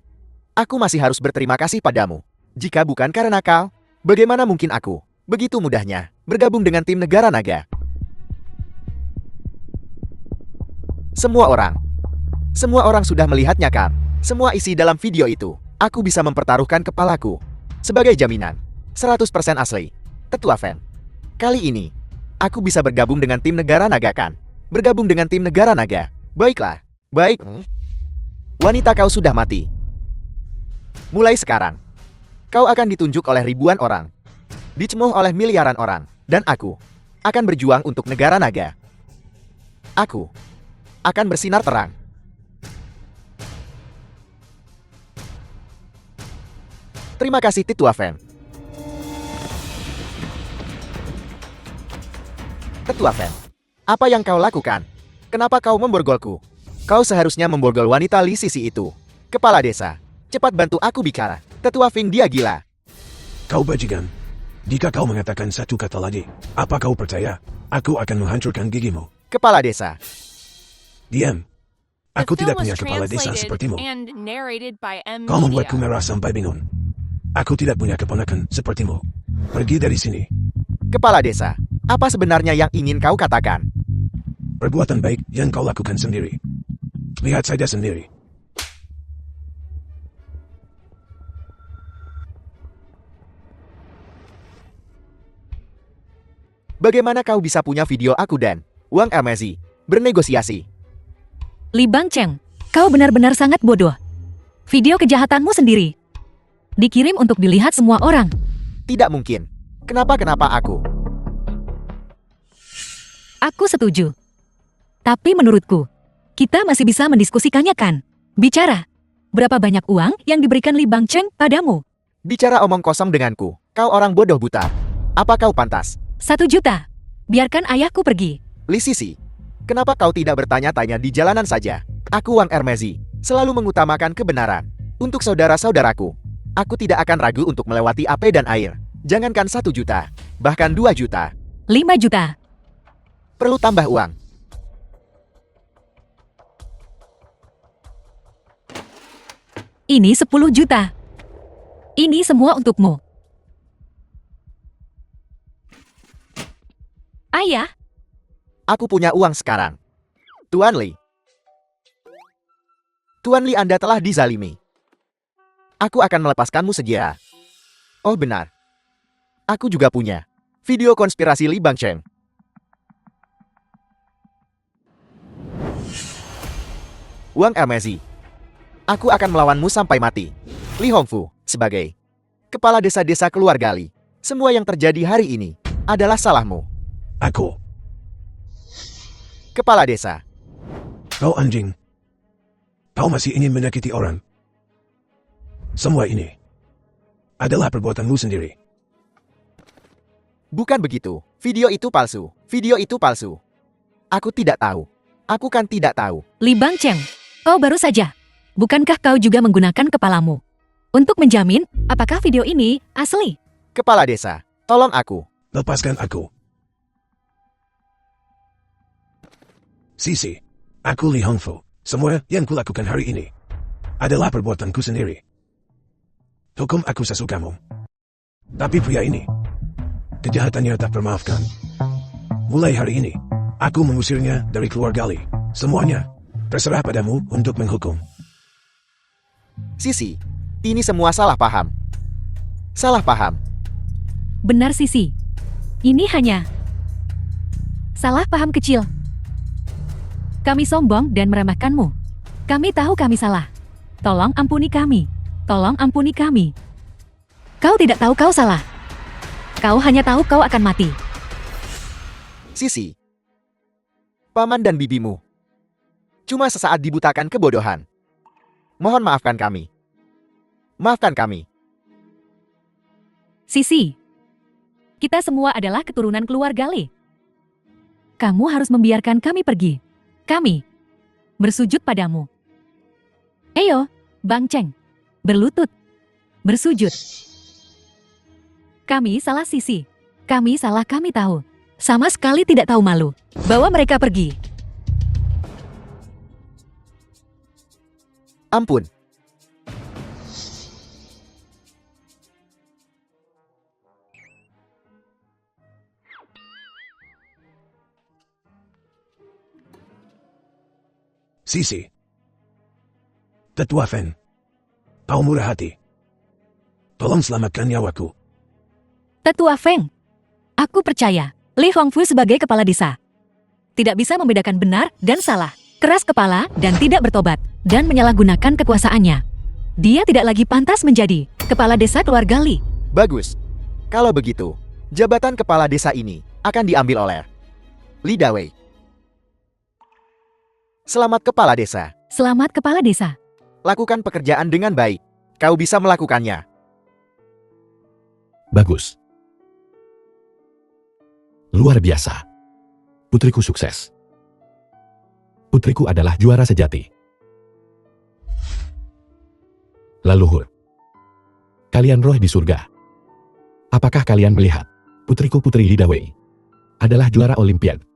aku masih harus berterima kasih padamu. Jika bukan karena kau, bagaimana mungkin aku begitu mudahnya bergabung dengan tim negara naga? Semua orang sudah melihatnya kan? Semua isi dalam video itu, aku bisa mempertaruhkan kepalaku sebagai jaminan 100% asli. Tetua fan. Kali ini, aku bisa bergabung dengan tim negara naga kan? Bergabung dengan tim negara naga. Baiklah. Baik. Wanita kau sudah mati. Mulai sekarang, kau akan ditunjuk oleh ribuan orang, dicemooh oleh miliaran orang, dan aku akan berjuang untuk negara naga. Aku akan bersinar terang. Terima kasih Tetua fan. Tetua fan, apa yang kau lakukan? Kenapa kau memborgolku? Kau seharusnya memborgol wanita Li Sisi itu. Kepala desa, cepat bantu aku bicara. Tetua Fing, dia gila. Kau bajingan. Jika kau mengatakan satu kata lagi, apa kau percaya? Aku akan menghancurkan gigimu. Kepala desa. Diam. Aku The tidak film punya was kepala desa translated sepertimu. and narrated by M. Kau membuatku Media. merah sampai bingung. Aku tidak punya keponakan sepertimu. Pergi dari sini. Kepala desa, apa sebenarnya yang ingin kau katakan? Perbuatan baik yang kau lakukan sendiri. Lihat saja sendiri. Bagaimana kau bisa punya video aku dan Wang Amazi bernegosiasi? Li Bangcheng, kau benar-benar sangat bodoh. Video kejahatanmu sendiri dikirim untuk dilihat semua orang. Tidak mungkin. Kenapa aku? Aku setuju. Tapi menurutku, kita masih bisa mendiskusikannya kan? Bicara. Berapa banyak uang yang diberikan Li Bangcheng padamu? Bicara omong kosong denganku. Kau orang bodoh buta. Apa kau pantas? 1 juta. Biarkan ayahku pergi. Li Sisi, kenapa kau tidak bertanya-tanya di jalanan saja? Aku Wang Ermezi, selalu mengutamakan kebenaran. Untuk saudara-saudaraku, aku tidak akan ragu untuk melewati api dan air. Jangankan 1 juta, bahkan 2 juta. 5 juta. Perlu tambah uang. Ini 10 juta. Ini semua untukmu. Ayah, Aku punya uang sekarang. Tuan Li. Tuan Li, Anda telah dizalimi. Aku akan melepaskanmu segera. Oh benar. Aku juga punya video konspirasi Li Bangcheng. Wang Amazi. Aku akan melawanmu sampai mati. Li Hongfu, sebagai kepala desa-desa keluarga Li. Semua yang terjadi hari ini adalah salahmu. Aku. Kepala desa. Kau anjing. Kau masih ingin menyakiti orang. Semua ini adalah perbuatanmu sendiri. Bukan begitu. Video itu palsu. Video itu palsu. Aku tidak tahu. Aku kan tidak tahu. Li Bangcheng, kau baru saja. Bukankah kau juga menggunakan kepalamu untuk menjamin apakah video ini asli? Kepala desa, tolong aku. Lepaskan aku. Sisi, aku Li Hongfu. Semua yang kulakukan hari ini adalah perbuatanku sendiri. Hukum aku sesukamu. Tapi pria ini, kejahatannya tak termaafkan. Mulai hari ini, aku mengusirnya dari keluarga Li. Semuanya terserah padamu untuk menghukum. Sisi, ini semua salah paham. Salah paham. Benar Sisi. Ini hanya salah paham kecil. Kami sombong dan meremehkanmu. Kami tahu kami salah. Tolong ampuni kami. Tolong ampuni kami. Kau tidak tahu kau salah. Kau hanya tahu kau akan mati. Sisi, paman dan bibimu cuma sesaat dibutakan kebodohan. Mohon maafkan kami. Maafkan kami. Sisi, kita semua adalah keturunan keluarga Li. Kamu harus membiarkan kami pergi. Kami bersujud padamu. Ayo, Bangcheng, berlutut, bersujud. Kami salah Sisi. Kami salah, kami tahu. Sama sekali tidak tahu malu. Bawa mereka pergi. Ampun. Sisi. Tetua Fen. Kau murah hati. Tolong selamatkan nyawaku. Tetua Feng, aku percaya Li Hongfu sebagai kepala desa tidak bisa membedakan benar dan salah, keras kepala dan tidak bertobat, dan menyalahgunakan kekuasaannya. Dia tidak lagi pantas menjadi kepala desa keluarga Li. Bagus. Kalau begitu, jabatan kepala desa ini akan diambil oleh Li Dawei. Selamat kepala desa. Selamat kepala desa. Lakukan pekerjaan dengan baik. Kau bisa melakukannya. Bagus. Luar biasa. Putriku sukses. Putriku adalah juara sejati. Leluhur. Kalian roh di surga. Apakah kalian melihat putriku Putri Li Dawei adalah juara Olimpiade